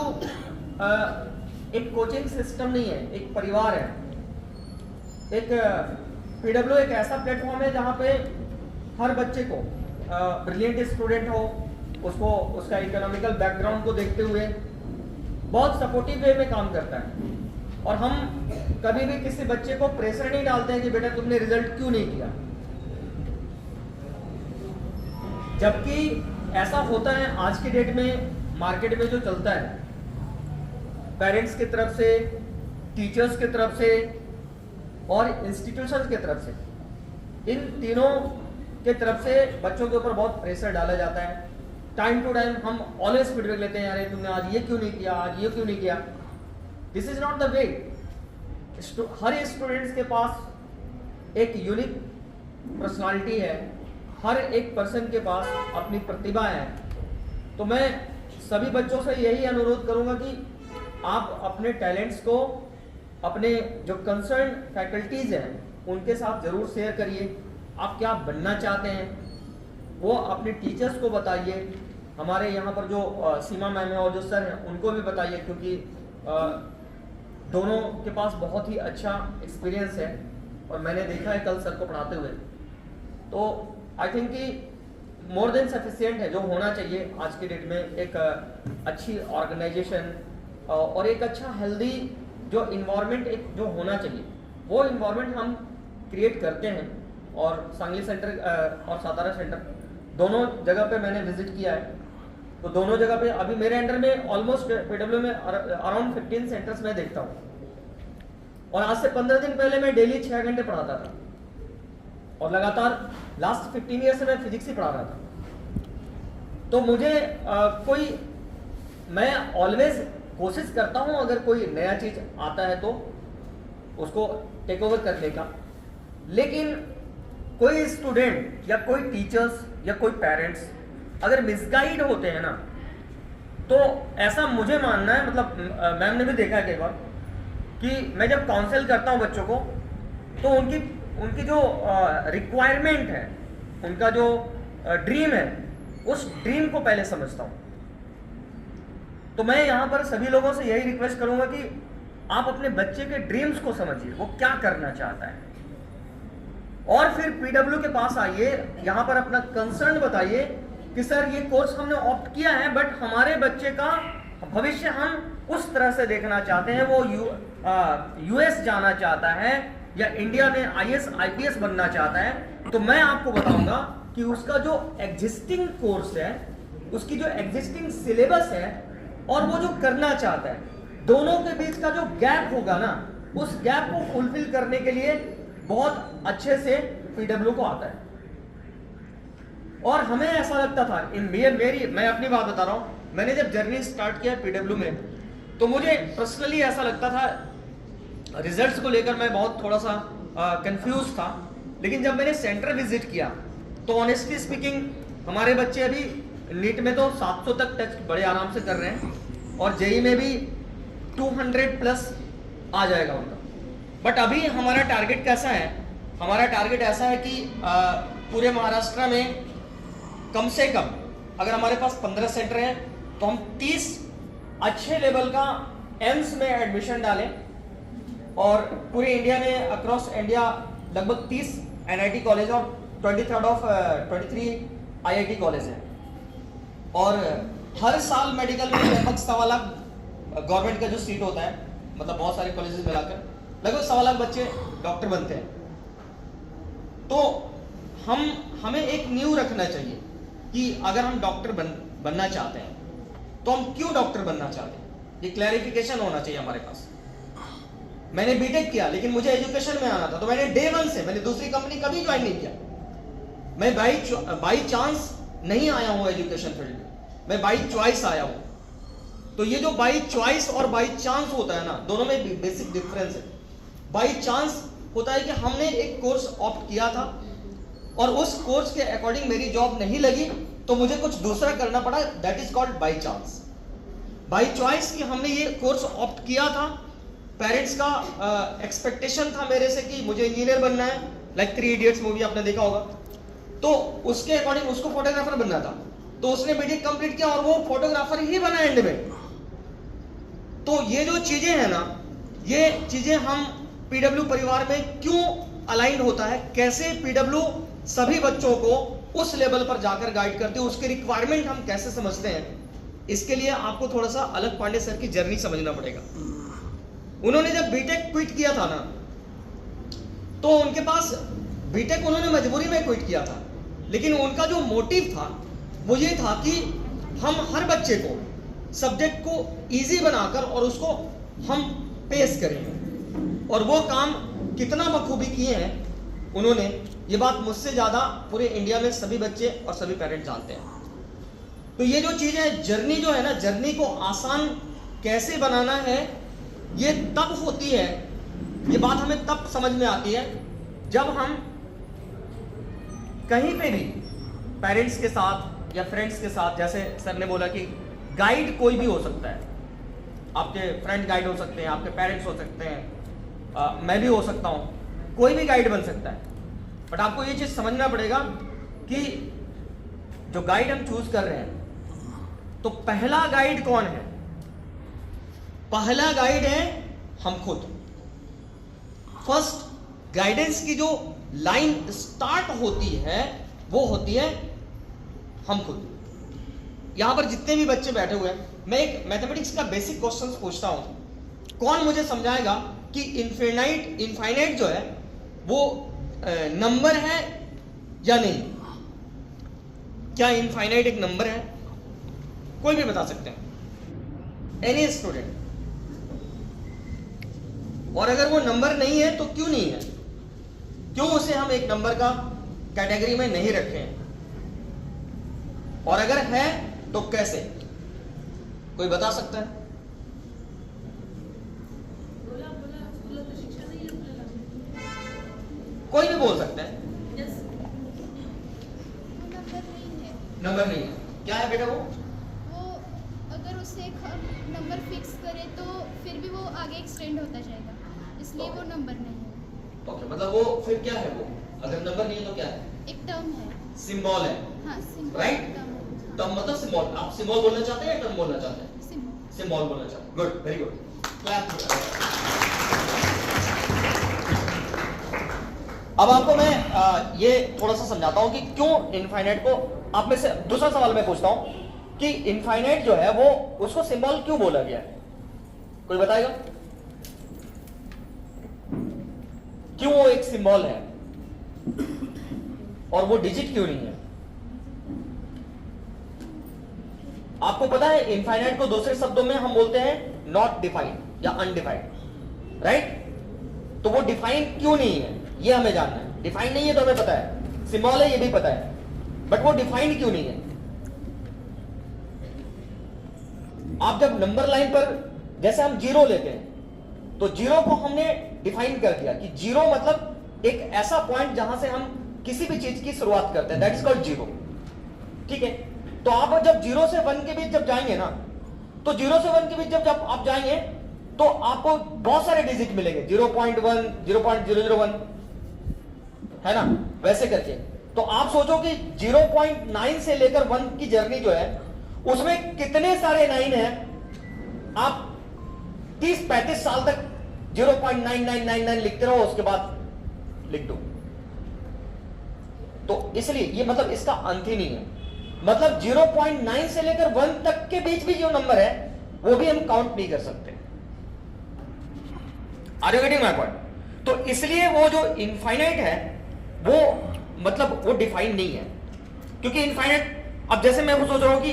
एक कोचिंग सिस्टम नहीं है, एक परिवार है। एक PW एक ऐसा प्लेटफॉर्म है जहां पे हर बच्चे को ब्रिलियंट स्टूडेंट हो, उसको उसका इकोनॉमिकल बैकग्राउंड को देखते हुए बहुत सपोर्टिव वे में काम करता है और हम कभी भी किसी बच्चे को प्रेशर नहीं डालते हैं कि बेटा तुमने रिजल्ट क्यों नहीं किया। जबकि ऐसा होता है आज की डेट में मार्केट में जो चलता है, पेरेंट्स की तरफ से, टीचर्स की तरफ से और इंस्टीट्यूशंस की तरफ से, इन तीनों के तरफ से बच्चों के ऊपर बहुत प्रेशर डाला जाता है। टाइम टू टाइम हम ऑलवेज फीडबैक लेते हैं, यार तुमने आज ये क्यों नहीं किया, आज ये क्यों नहीं किया। This is not the way. हर स्टूडेंट्स के पास एक यूनिक पर्सनालिटी है, हर एक पर्सन के पास अपनी प्रतिभा है। तो मैं सभी बच्चों से यही अनुरोध करूंगा कि आप अपने टैलेंट्स को अपने जो कंसर्न फैकल्टीज हैं उनके साथ जरूर शेयर करिए। आप क्या बनना चाहते हैं वो अपने टीचर्स को बताइए। हमारे यहाँ पर जो सीमा मैम है और जो सर हैं उनको भी बताइए, क्योंकि दोनों के पास बहुत ही अच्छा एक्सपीरियंस है और मैंने देखा है कल सर को पढ़ाते हुए। तो आई थिंक कि मोर देन सफिशिएंट है जो होना चाहिए आज की डेट में। एक अच्छी ऑर्गेनाइजेशन और एक अच्छा हेल्दी जो इन्वायरमेंट एक जो होना चाहिए वो इन्वायरमेंट हम क्रिएट करते हैं। और सांगली सेंटर और सातारा सेंटर दोनों जगह पे मैंने विजिट किया है, तो दोनों जगह पे अभी मेरे अंडर में ऑलमोस्ट PW में अराउंड 15 सेंटर्स मैं देखता हूँ और आज से 15 दिन पहले मैं डेली 6 घंटे पढ़ाता था और लगातार लास्ट 15 ईयर से मैं फिजिक्स ही पढ़ा रहा था। तो मुझे मैं ऑलवेज कोशिश करता हूं अगर कोई नया चीज आता है तो उसको टेक ओवर करने का, लेकिन कोई स्टूडेंट या कोई टीचर्स या कोई पेरेंट्स अगर मिसगाइड होते हैं ना तो ऐसा मुझे मानना है, मतलब मैम ने भी देखा है कई बार कि मैं जब काउंसिल करता हूं बच्चों को तो उनकी जो रिक्वायरमेंट है, उनका जो ड्रीम है, उस ड्रीम को पहले समझता हूं। तो मैं यहां पर सभी लोगों से यही रिक्वेस्ट करूंगा कि आप अपने बच्चे के ड्रीम्स को समझिए, वो क्या करना चाहता है, और फिर PW के पास आइए, यहां पर अपना कंसर्न बताइए कि सर ये कोर्स हमने ऑप्ट किया है बट हमारे बच्चे का भविष्य हम उस तरह से देखना चाहते हैं, वो US जाना चाहता है या इंडिया में IAS IPS बनना चाहता है। तो मैं आपको बताऊंगा कि उसका जो एग्जिस्टिंग कोर्स है, उसकी जो एग्जिस्टिंग सिलेबस है और वो जो करना चाहता है, दोनों के बीच का जो गैप होगा ना, उस गैप को फुलफिल करने के लिए बहुत अच्छे से PW को आता है। और हमें ऐसा लगता था मैं अपनी बात बता रहा हूं, मैंने जब जर्नी स्टार्ट किया PW में तो मुझे पर्सनली ऐसा लगता था, रिजल्ट्स को लेकर मैं बहुत थोड़ा सा कंफ्यूज था, लेकिन जब मैंने सेंटर विजिट किया तो ऑनेस्टली स्पीकिंग हमारे बच्चे अभी नीट में तो 700 तक टच बड़े आराम से कर रहे हैं और जेई में भी 200 प्लस आ जाएगा उनका। बट अभी हमारा टारगेट कैसा है हमारा टारगेट ऐसा है कि पूरे महाराष्ट्र में कम से कम अगर हमारे पास 15 सेंटर हैं तो हम 30 अच्छे लेवल का एम्स में एडमिशन डालें और पूरे इंडिया में अक्रॉस इंडिया लगभग 30 NIT कॉलेज और 23 IIT कॉलेज हैं और हर साल मेडिकल में लगभग 1.25 लाख गवर्नमेंट का जो सीट होता है, मतलब बहुत सारे कॉलेजेस मिलाकर लगभग 1.25 लाख बच्चे डॉक्टर बनते हैं। तो हमें एक न्यू रखना चाहिए कि अगर हम डॉक्टर बनना चाहते हैं तो हम क्यों डॉक्टर बनना चाहते हैं, ये क्लैरिफिकेशन होना चाहिए हमारे पास। मैंने बीटेक किया लेकिन मुझे एजुकेशन में आना था, तो मैंने डे 1 से मैंने दूसरी कंपनी कभी ज्वाइन नहीं किया। मैं बाई चांस नहीं आया हूं एजुकेशन फील्ड में, मैं बाई चॉइस आया हूं। तो ये जो बाई चॉइस और बाई चांस होता है ना, दोनों में बेसिक डिफरेंस है। बाई चांस होता है कि हमने एक कोर्स ऑप्ट किया था और उस कोर्स के अकॉर्डिंग मेरी जॉब नहीं लगी तो मुझे कुछ दूसरा करना पड़ा, दैट इज कॉल्ड बाई चांस। बाई चॉइस कि हमने ये कोर्स ऑप्ट किया था, पेरेंट्स का एक्सपेक्टेशन था मेरे से कि मुझे इंजीनियर बनना है, लाइक 3 इडियट्स मूवी आपने देखा होगा, तो उसके अकॉर्डिंग उसको फोटोग्राफर बनना था, तो उसने बीटेक कंप्लीट किया और वो फोटोग्राफर ही बना एंड में। तो ये जो चीजें हैं ना, ये चीजें हम पीडब्ल्यू परिवार में क्यों अलाइन होता है, कैसे पीडब्ल्यू सभी बच्चों को उस लेवल पर जाकर गाइड करते हैं, उसके रिक्वायरमेंट हम कैसे समझते हैं, इसके लिए आपको थोड़ा सा अलग पांडे सर की जर्नी समझना पड़ेगा। उन्होंने जब बीटेक क्विट किया था ना, तो उनके पास बीटेक उन्होंने मजबूरी में क्विट किया था, लेकिन उनका जो मोटिव था वो ये था कि हम हर बच्चे को सब्जेक्ट को इजी बनाकर और उसको हम पेश करेंगे, और वो काम कितना बखूबी किए हैं उन्होंने, ये बात मुझसे ज्यादा पूरे इंडिया में सभी बच्चे और सभी पेरेंट्स जानते हैं। तो ये जो चीज है, जर्नी जो है ना, जर्नी को आसान कैसे बनाना है, ये तब होती है, ये बात हमें तब समझ में आती है जब हम कहीं पे भी पेरेंट्स के साथ या फ्रेंड्स के साथ, जैसे सर ने बोला कि गाइड कोई भी हो सकता है, आपके फ्रेंड गाइड हो सकते हैं, आपके पेरेंट्स हो सकते हैं, मैं भी हो सकता हूं, कोई भी गाइड बन सकता है। बट आपको ये चीज समझना पड़ेगा कि जो गाइड हम चूज कर रहे हैं, तो पहला गाइड कौन है? पहला गाइड है हम खुद। फर्स्ट गाइडेंस की जो लाइन स्टार्ट होती है वो होती है हम खुद। यहां पर जितने भी बच्चे बैठे हुए हैं, मैं एक मैथमेटिक्स का बेसिक क्वेश्चन पूछता हूं, कौन मुझे समझाएगा कि इनफाइनाइट जो है वो नंबर है या नहीं? क्या इनफाइनाइट एक नंबर है? कोई भी बता सकते हैं, एनी स्टूडेंट। और अगर वो नंबर नहीं है तो क्यों नहीं है, क्यों उसे हम एक नंबर का कैटेगरी में नहीं रखे हैं, और अगर है तो कैसे? कोई बता सकता है? कोई भी बोल सकता है। नंबर नहीं है। क्या है बेटा? वो अगर उसे एक नंबर फिक्स करे तो फिर भी वो आगे एक्सटेंड होता जाएगा, इसलिए वो नंबर नहीं है। ओके, मतलब वो फिर क्या है? वो अगर नंबर नहीं है तो क्या है? एक टर्म है, सिंबल है। हाँ सिंबल। राइट, टर्म मतलब सिंबल। आप सिंबल बोलना चाहते हैं या टर्म बोलना चाहते हैं? सिंबल बोलना चाहते हैं। Good, very good, clap. अब आपको मैं ये थोड़ा सा समझाता हूं कि क्यों इनफाइनाइट को, आप में से दूसरा सवाल मैं पूछता हूं कि इनफाइनाइट जो है वो, उसको सिंबल क्यों बोला गया है? कोई बताएगा क्यों वो एक सिंबल है और वो डिजिट क्यों नहीं है? आपको पता है इनफाइनाइट को दूसरे शब्दों में हम बोलते हैं नॉट डिफाइंड या अनडिफाइंड, राइट? तो वो डिफाइंड क्यों नहीं है ये हमें जानना है। डिफाइंड नहीं है तो हमें पता है, सिंबल है ये भी पता है, बट वो डिफाइंड क्यों नहीं है? आप जब नंबर लाइन पर जैसे हम जीरो लेते हैं, तो जीरो को हमने डिफाइन कर दिया कि जीरो मतलब एक ऐसा पॉइंट जहां से हम किसी भी चीज की शुरुआत करते हैं, दैट इज कॉल्ड जीरो। ठीक है, तो आप जब 0 से 1 के बीच जब जाएंगे ना, तो 0 से 1 के बीच जब आप जाएंगे तो आपको बहुत सारे डिजिट मिलेंगे, 0.1, 0.001, है ना, वैसे करके। तो आप सोचो कि 0.9 से लेकर 1 की जर्नी जो है उसमें कितने सारे 9 हैं। आप 30-35 साल तक 0.9999 लिखते रहो, उसके बाद लिख दो। तो इसलिए ये मतलब इसका अंत ही नहीं है। मतलब 0.9 से लेकर 1 तक के बीच भी जो नंबर है वो भी हम काउंट नहीं कर सकते। Are you getting my point? तो इसलिए वो जो इनफाइनाइट है वो मतलब वो डिफाइन नहीं है, क्योंकि इनफाइनाइट, अब जैसे मैं वो सोच रहा हूं कि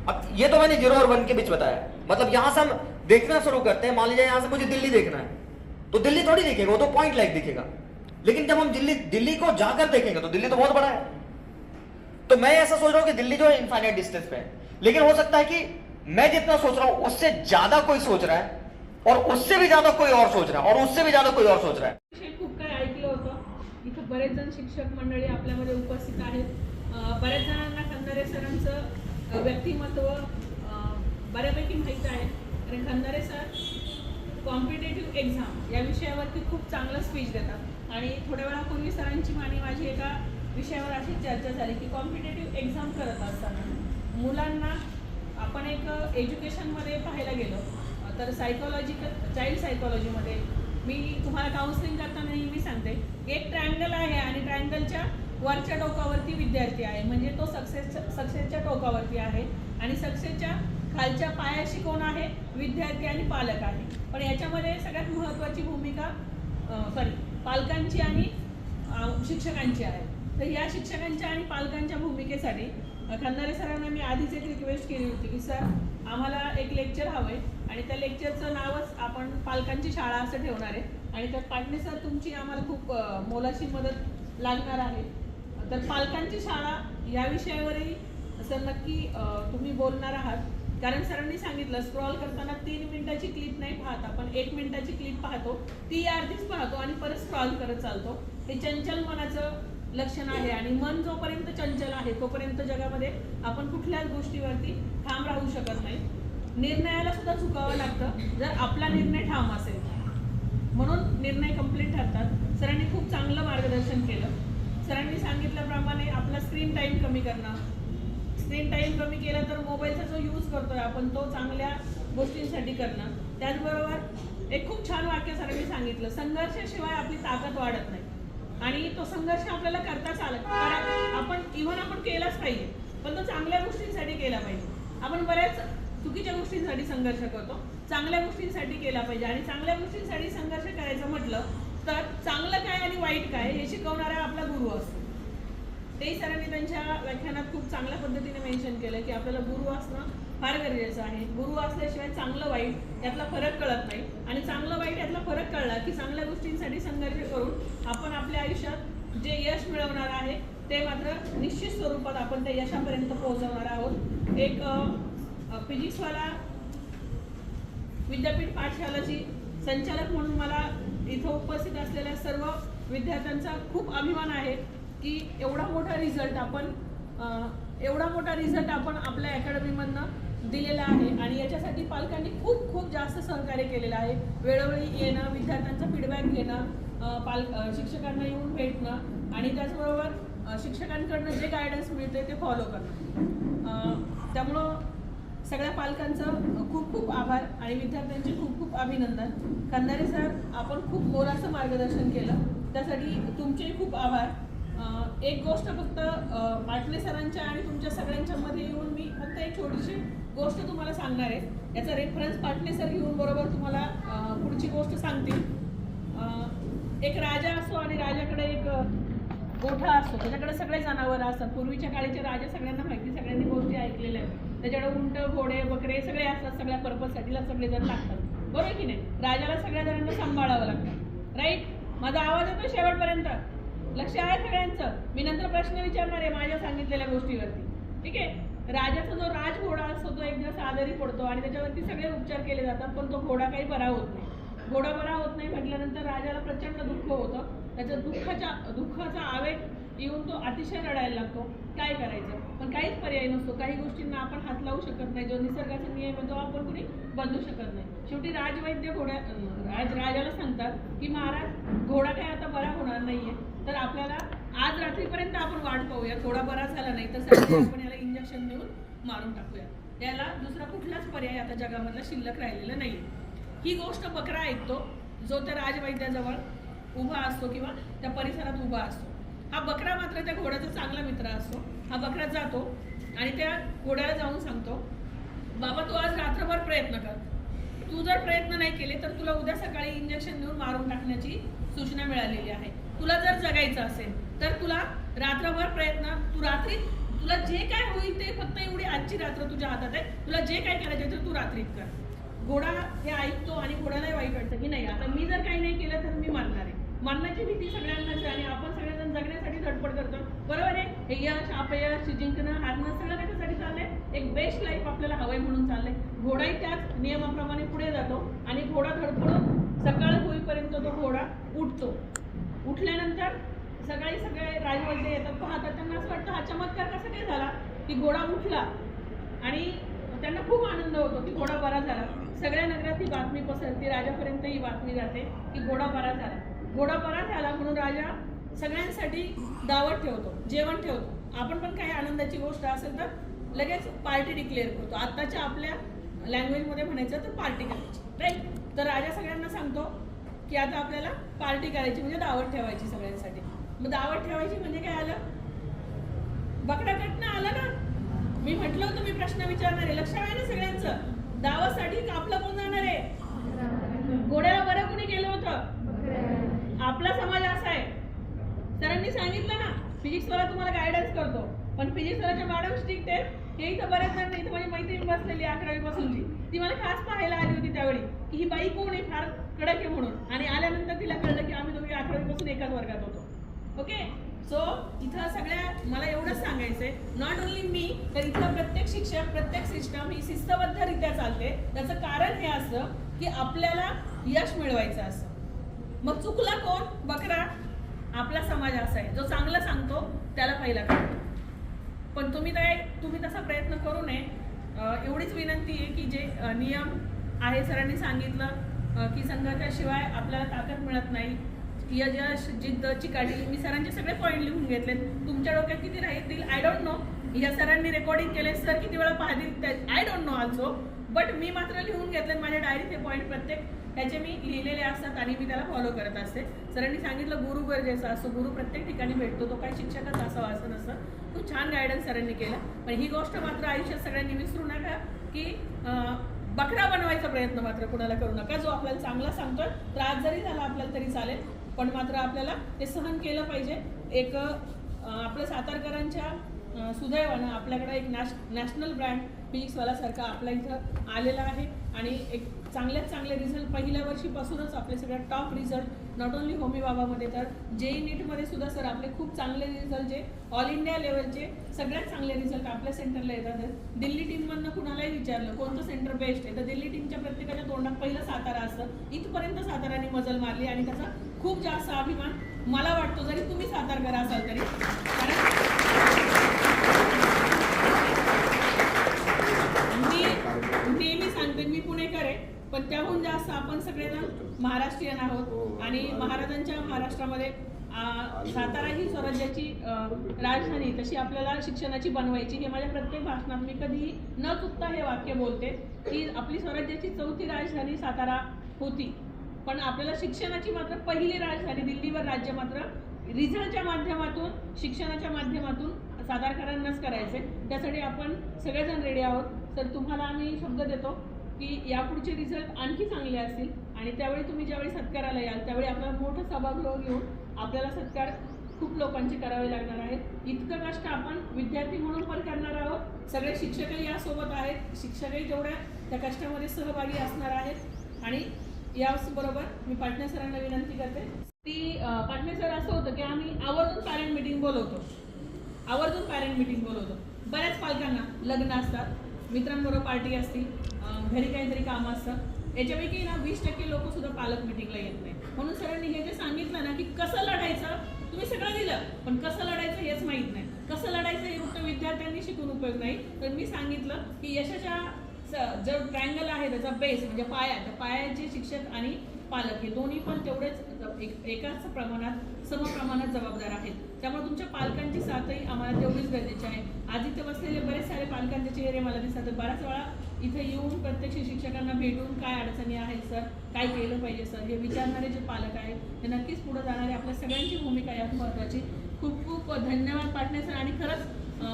अब ये तो मैंने 0 और 1 के बीच बताया, मतलब यहां से हम देखना शुरू करते हैं। मान लीजिए यहां से मुझे दिल्ली देखना है, तो दिल्ली थोड़ी दिखेगा, वो तो पॉइंट लाइक दिखेगा। लेकिन जब हम दिल्ली को जाकर देखेंगे तो दिल्ली तो बहुत बड़ा है। तो मैं ऐसा सोच रहा हूं कि दिल्ली जो है इनफाइनाइट डिस्टेंस पे है, लेकिन हो सकता है कि मैं जितना सोच रहा हूं उससे ज्यादा कोई सोच रहा है, और उससे भी ज्यादा कोई और सोच रहा है, और उससे भी ज्यादा कोई और सोच रहा है। खूप काही ऐकलं होतं. इथं बरेच जण शिक्षक मंडळी आपल्यामध्ये उपस्थित आहेत. बऱ्याच जणांना खंदारे सरांचं व्यक्तिमत्व बऱ्यापैकी माहीत आहे. कारण खंदारे सर कॉम्पिटेटिव्ह एक्झाम या विषयावरती खूप चांगलं स्पीच देतात. आणि थोड्या वेळापूर्वी सरांची आणि माझी एका विषयावर अशी चर्चा झाली की कॉम्पिटेटिव्ह एक्झाम करत असताना मुलांना आपण एक एज्युकेशनमध्ये पाहायला गेलो तर चाइल्ड सायकॉलॉजीमध्ये मी तुम्हाला काउन्सिलिंग करताना नेहमी सांगते, एक ट्रायंगल आहे आणि ट्रायंगलच्या वरच्या टोकावरती विद्यार्थी आहे, म्हणजे तो सक्सेसच्या टोकावरती आहे, आणि सक्सेसच्या खालच्या पायाशी कोण आहे? विद्यार्थी आणि पालक आहे. पण याच्यामध्ये सगळ्यात महत्त्वाची भूमिका पालकांची आणि शिक्षकांची आहे. तर या शिक्षकांच्या आणि पालकांच्या भूमिकेसाठी खंदारे सरांना मी आधीच एक रिक्वेस्ट केली होती की सर आम्हाला एक लेक्चर हवं आहे, आणि त्या लेक्चरचं नावच आपण पालकांची शाळा असं ठेवणार आहे, आणि त्यात पाटणे सर तुमची आम्हाला खूप मोलाची मदत लागणार आहे. तर पालकांची शाळा या विषयावरही सर नक्की तुम्ही बोलणार आहात. कारण सरांनी सांगितलं स्क्रॉल करताना 3 मिनिटाची क्लिप नाही पाहत आपण, 1 मिनिटाची क्लिप पाहतो, ती अर्धीच पाहतो आणि परत स्क्रॉल करत चालतो. हे चंचल मनाचं लक्षण आहे, आणि मन जोपर्यंत चंचल आहे तोपर्यंत जगामध्ये आपण कुठल्याच गोष्टीवरती ठाम राहू शकत नाही. निर्णयाला सुद्धा चुकावं लागतं जर आपला निर्णय ठाम असेल, म्हणून निर्णय कंप्लीट ठरतात. सरांनी खूप चांगलं मार्गदर्शन केलं. सरांनी सांगितल्याप्रमाणे आपला स्क्रीन टाईम कमी करणं, स्क्रीन टाईम कमी केला तर मोबाईलचा जो यूज करतोय आपण तो चांगल्या गोष्टींसाठी करणं. त्याचबरोबर एक खूप छान वाक्य सरांनी सांगितलं, संघर्षाशिवाय आपली ताकद वाढत नाही, आणि तो संघर्ष आपल्याला करताच आला, कारण आपण केलाच पाहिजे, पण तो चांगल्या गोष्टींसाठी केला पाहिजे. आपण बऱ्याच चुकीच्या गोष्टींसाठी संघर्ष करतो, चांगल्या गोष्टींसाठी केला पाहिजे. आणि चांगल्या गोष्टींसाठी संघर्ष करायचं म्हटलं तर चांगलं काय आणि वाईट काय हे शिकवणारा आपला गुरु असतो. तेही सरांनी त्यांच्या व्याख्यानात खूप चांगल्या पद्धतीने मेन्शन केलं की आपल्याला गुरु असणं फार गरजेचं आहे. गुरु असल्याशिवाय चांगलं वाईट यातला फरक कळत नाही, आणि चांगलं वाईट यातला फरक कळला की चांगल्या गोष्टींसाठी संघर्ष करून आपण आपल्या आयुष्यात जे यश मिळवणार आहे ते मात्र निश्चित स्वरूपात आपण त्या यशापर्यंत पोहोचवणार आहोत. एक फिजिक्सवाला विद्यापीठ पाठशालाची संचालक म्हणून मला इथं उपस्थित असलेल्या सर्व विद्यार्थ्यांचा खूप अभिमान आहे की एवढा मोठा रिझल्ट आपण आपल्या अकॅडमीमधनं दिलेला आहे, आणि याच्यासाठी पालकांनी खूप खूप जास्त सहकार्य केलेलं आहे. वेळोवेळी येणं, विद्यार्थ्यांचा फीडबॅक घेणं, शिक्षकांना येऊन भेटणं, आणि त्याचबरोबर शिक्षकांकडनं जे गायडन्स मिळते ते फॉलो करणं. त्यामुळं सगळ्या पालकांचं खूप खूप आभार आणि विद्यार्थ्यांचे खूप खूप अभिनंदन. खंदारे सर आपण खूप मोलाचं मार्गदर्शन केलं, त्यासाठी तुमचेही खूप आभार. एक गोष्ट फक्त पाटणे सरांच्या आणि तुमच्या सगळ्यांच्या मध्ये येऊन मी फक्त एक छोटीशी गोष्ट तुम्हाला सांगणार आहे. याचा रेफरन्स पाटणे सर घेऊन बरोबर तुम्हाला पुढची गोष्ट सांगतील. एक राजा असतो आणि राजाकडे एक गोठा असतो, त्याच्याकडे सगळे जनावरं असतात. पूर्वीच्या काळीचे राजा सगळ्यांना माहिती, सगळ्यांनी गोष्टी ऐकलेल्या आहेत. त्याच्याकडे उंट, घोडे, बकरे सगळे असतात, सगळ्या पर्पजसाठीला सगळेजण लागतात, बरोबर की नाही? राजाला सगळ्या जणांना सांभाळावं लागतं, राईट? माझा आवाज येतो शेवटपर्यंत? लक्ष आहे सगळ्यांचं? मी नंतर प्रश्न विचारणार आहे माझ्या सांगितलेल्या गोष्टीवरती, ठीक आहे? राजाचा जो राजघोडा असतो तो एक दिवस आजारी पडतो आणि त्याच्यावरती सगळे उपचार केले जातात, पण तो घोडा काही बरा होत नाही. घोडा बरा होत नाही म्हटल्यानंतर राजाला प्रचंड दुःख होतं. त्याच्या दुःखाचा आवेग येऊन तो अतिशय रडायला लागतो. काय करायचं? पण काहीच पर्याय नसतो. काही गोष्टींना आपण हात लावू शकत नाही. जो निसर्गाचा नियम आहे तो आपण कुणी बदलू शकत नाही. शेवटी राजवैद्य राजाला सांगतात की महाराज घोडा काय आता बरा होणार नाहीये, तर आपल्याला आज रात्रीपर्यंत आपण वाट पाहूया. थोडा बरा झाला नाही तर सध्या आपण याला इंजेक्शन देऊन मारून टाकूया. याला दुसरा कुठलाच पर्याय आता जगामधला शिल्लक राहिलेला नाही. ही गोष्ट बकरा ऐकतो जो त्या राजवैद्याजवळ उभा असतो किंवा त्या परिसरात उभा असतो. हा बकरा मात्र त्या घोड्याचा चांगला मित्र असतो. हा बकरा जातो आणि त्या घोड्याला जाऊन सांगतो, बाबा तू आज रात्रभर प्रयत्न कर. तू जर प्रयत्न नाही केले तर तुला उद्या सकाळी इंजेक्शन देऊन मारून टाकण्याची सूचना मिळालेली आहे. तुला जर जगायचं असेल तर तुला रात्रभर प्रयत्न, तू रात्री तुला जे काय होईल ते फक्त एवढी आजची रात्र तुझ्या हातात आहे. तुला जे काय करायचं ते तू रात्रीत कर. घोडा हे ऐकतो आणि घोड्यालाही वाईट वाटतं की नाही आता मी जर काही नाही केलं तर मी मरणार आहे. मरण्याची भीती सगळ्यांनाच आहे आणि आपण सगळेजण जगण्यासाठी धडपड करतो. बरोबर आहे. हे यश अपयश जिंकणं हारणं सगळं त्याच्यासाठी चाललंय. एक बेस्ट लाईफ आपल्याला हवंय म्हणून चाललंय. घोडाही त्याच नियमाप्रमाणे पुढे जातो आणि घोडा धडपडून सकाळ होईपर्यंत तो घोडा उठतो. उठल्यानंतर सकाळी सगळे राजवैद्य येतात, पाहतात. त्यांना असं वाटतं हा चमत्कार कसा काय झाला की घोडा उठला आणि त्यांना खूप आनंद होतो की घोडा बरा झाला. सगळ्या नगरात ही बातमी पसरते. राजापर्यंत ही बातमी जाते की घोडा बरा झाला. घोडा बरा झाला म्हणून राजा सगळ्यांसाठी दावत ठेवतो, जेवण ठेवतो. आपण पण काही आनंदाची गोष्ट असेल तर लगेच पार्टी डिक्लेअर करतो. आत्ताच्या आपल्या लँग्वेजमध्ये म्हणायचं तर पार्टी करायची, राईट. तर राजा सगळ्यांना सांगतो की आता आपल्याला पार्टी करायची म्हणजे दावत ठेवायची सगळ्यांसाठी. मग दावत ठेवायची म्हणजे काय आलं? बकरा कटणं आलं ना. मी म्हटलं होतं मी प्रश्न विचारणार आहे, लक्ष आहे ना सगळ्यांचं. दावासाठी कापलं कोण जाणार आहे? घोड्याला बरं कोणी केलं होतं? आपला समाज असा आहे. सरांनी सांगितलं ना फिजिक्सवाला तुम्हाला गायडन्स करतो, पण फिजिक्सवाल्याच्या मॅडम स्ट्रिक्ट आहे. हे इथं बरेच जण इथं माझी मैत्रीण बसलेली 11वी पासूनची, ती मला खास पाहायला आली होती त्यावेळी की ही बाई कोण आहे, फार कडक आहे म्हणून. आणि आल्यानंतर तिला कळलं की आम्ही दोघे 11वी पासून एकाच वर्गात होतो. ओके. सो इथं सगळ्या मला एवढंच सांगायचंय, नॉट ओन्ली मी तर इथं प्रत्येक शिक्षक प्रत्येक सिस्टम ही शिस्तबद्धरित्या चालते. त्याचं कारण हे असतं की आपल्याला यश मिळवायचं असतं. मग चुकला कोण? बकरा. आपला समाज असा आहे जो चांगलं सांगतो त्याला पहिला करतो. पण तुम्ही तसा प्रयत्न करू नये. एवढीच विनंती आहे की जे नियम आहे सरांनी सांगितलं की संघर्षाशिवाय आपल्याला ताकद मिळत नाही. यश जिद्द चिकाटी, मी सरांचे सगळे पॉईंट लिहून घेतलेत. तुमच्या डोक्यात किती राहतील आय डोंट नो. या सरांनी रेकॉर्डिंग केले, सर किती वेळा पाहतील I don't know also. But मी मात्र लिहून घेतलेत माझ्या डायरीत. हे पॉईंट प्रत्येक त्याचे मी लिहिलेले असतात आणि मी त्याला फॉलो करत असते. सरांनी सांगितलं गुरु गरजेचा असतो. गुरु प्रत्येक ठिकाणी भेटतो, तो काही शिक्षकच असावा असं नसतं. खूप छान गायडन्स सरांनी केला. पण ही गोष्ट मात्र आयुष्यात सगळ्यांनी विसरू नका की बकरा बनवायचा प्रयत्न मात्र कुणाला करू नका. जो आपल्याला चांगला सांगतोय त्रास जरी झाला आपल्याला तरी चालेल, पण मात्र आपल्याला ते सहन केलं पाहिजे. एक आपल्या सातारकरांच्या सुदैवानं आपल्याकडे एक नॅशनल ब्रँड फिजिक्सवाल्यासारखा आपल्या इथं आलेला आहे आणि एक चांगल्यात चांगले रिझल्ट पहिल्या वर्षीपासूनच आपले सगळ्यात top result not only Homi बाबामध्ये तर JEE नीटमध्ये सुद्धा सर आपले खूप चांगले रिझल्ट जे ऑल इंडिया लेवलचे सगळ्यात चांगले रिझल्ट आपल्या सेंटरला येतात. दिल्ली टीममधनं कुणालाही विचारलं कोणतं सेंटर बेस्ट आहे तर दिल्ली टीमच्या प्रत्येकाच्या तोंडात पहिलं सातारा असतं. इथपर्यंत साताराने मजल मारली आणि त्याचा खूप जास्त अभिमान मला वाटतो, जरी तुम्ही सातारकर असाल तरी. मी नेहमी सांगते मी पुणेकर आहे, पण त्याहून जास्त आपण सगळेजण महाराष्ट्रीयन आहोत आणि महाराजांच्या महाराष्ट्रामध्ये सातारा ही स्वराज्याची राजधानी तशी आपल्याला शिक्षणाची बनवायची. हे माझ्या प्रत्येक भाषणात मी कधीही न चुकता हे वाक्य बोलते की आपली स्वराज्याची 4थी राजधानी सातारा होती, पण आपल्याला शिक्षणाची मात्र पहिली राजधानी दिल्लीवर राज्य मात्र रिझल्टच्या माध्यमातून शिक्षणाच्या माध्यमातून सातारकरांनाच करायचे. त्यासाठी आपण सगळेजण रेडी आहोत. तर तुम्हाला आम्ही शब्द देतो की यापुढचे रिझल्ट आणखी चांगले असतील आणि त्यावेळी तुम्ही ज्यावेळी सत्काराला याल त्यावेळी आपल्याला मोठं सभागृह घेऊन आपल्याला सत्कार खूप लोकांचे करावे लागणार आहेत. इतकं कष्ट आपण विद्यार्थी म्हणून पण करणार आहोत. सगळे शिक्षकही यासोबत आहेत. शिक्षकही तेवढ्या त्या कष्टामध्ये सहभागी असणार आहेत. आणि याचबरोबर मी पाटणे सरांना विनंती करते ती पाटणे सर असं होतं की आम्ही आवर्जून पॅरेंट मीटिंग बोलवतो. बऱ्याच पालकांना लग्न असतात, मित्रांबरोबर पार्टी असतील, घरी काहीतरी कामं असतं. याच्यापैकी ना 20% लोक सुद्धा पालक मिटिंगला येत नाही. म्हणून सरांनी हे जे सांगितलं ना की कसं लढायचं तुम्ही सगळं दिलं, पण कसं लढायचं हेच माहीत नाही. कसं लढायचं हे फक्त विद्यार्थ्यांनी शिकून उपयोग नाही. तर मी सांगितलं की यशाच्या जो ट्रायंगल आहे त्याचा बेस म्हणजे पाया, त्या पायाचे शिक्षक आणि पालक हे दोन्ही पण तेवढेच एकाच प्रमाणात समप्रमाणात जबाबदार आहेत. त्यामुळे तुमच्या पालकांची साथही आम्हाला तेवढीच गरजेची आहे. आज इथे बसलेले बरेच सारे पालकांचे चेहरे मला दिसतात. बऱ्याच वेळा इथे येऊन प्रत्यक्ष शिक्षकांना भेटून काय अडचणी आहेत सर, काय केलं पाहिजे सर, हे विचारणारे जे पालक आहेत ते नक्कीच पुढे जाणारे. आपल्या सगळ्यांची भूमिका यात महत्त्वाची. खूप खूप धन्यवाद पाटणे सर. आणि खरंच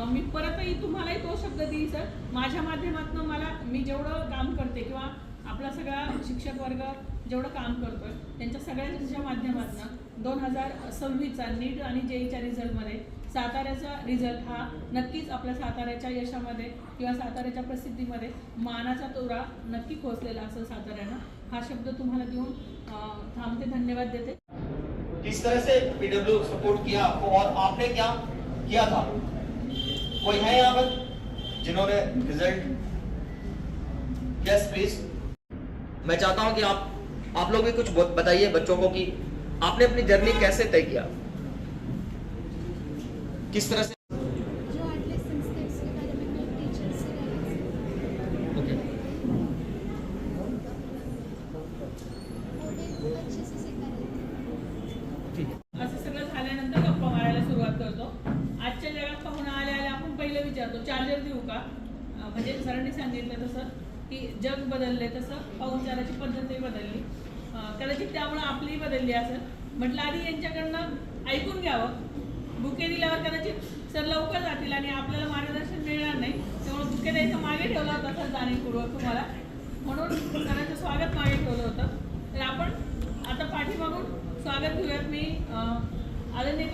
मी परतही तुम्हालाही तो शब्द देईन सर, माझ्या माध्यमातून मी जेवढं काम करते किंवा आपला सगळा शिक्षक वर्ग जेवढं काम करतोय त्यांच्या सगळ्यांच्या माध्यमातून 2026चा नीट आणि जेईच्या रिझल्टमध्ये साताऱ्याचा रिझल्ट हा नक्कीच आपल्या साताऱ्याच्या यशामध्ये किंवा साताऱ्याच्या प्रसिद्धीमध्ये मानाचा तोरा नक्की पोहोचलेला असेल साताऱ्यानं. हा शब्द तुम्हाला देऊन थांबते. धन्यवाद देते. किस तरह से पीडब्ल्यू सपोर्ट किया आपको और आपने क्या किया था? कोई है यहाँ पर जिन्होंने रिजल्ट? Yes please. मैं चाहता हूँ कि आप लोग भी कुछ बताइए बच्चों को कि आपने अपनी जर्नी कैसे तय किया, किस तरह से? जो 8 लेसन्स थे उसके बारे में मैं टीचर से ओके. वो भी अच्छे से सिखा रहे थे. असं सगळं झाल्यानंतर गप्पा मारायला सुरुवात करतो. आजच्या जगात पाहून आले आपण पहिलं विचारतो चार्जर देऊ का? म्हणजे सरांनी सांगितलं तसं की जग बदलले तसं पाहुणचाराची पद्धतही बदलली. कदाचित त्यामुळे आपलीही बदलली असेल. म्हटलं आधी यांच्याकडनं ऐकून घ्यावं. बुके दिल्यावर कदाचित सर लवकर जातील आणि आपल्याला मार्गदर्शन मिळणार नाही. त्यामुळे बुके द्यायचं मागे ठेवला होता सर जाणीवपूर्वक तुम्हाला, म्हणून सरांचं स्वागत मागे ठेवलं होतं. तर आपण आता पाठीमागून स्वागत घेऊयात. मी आदरणीय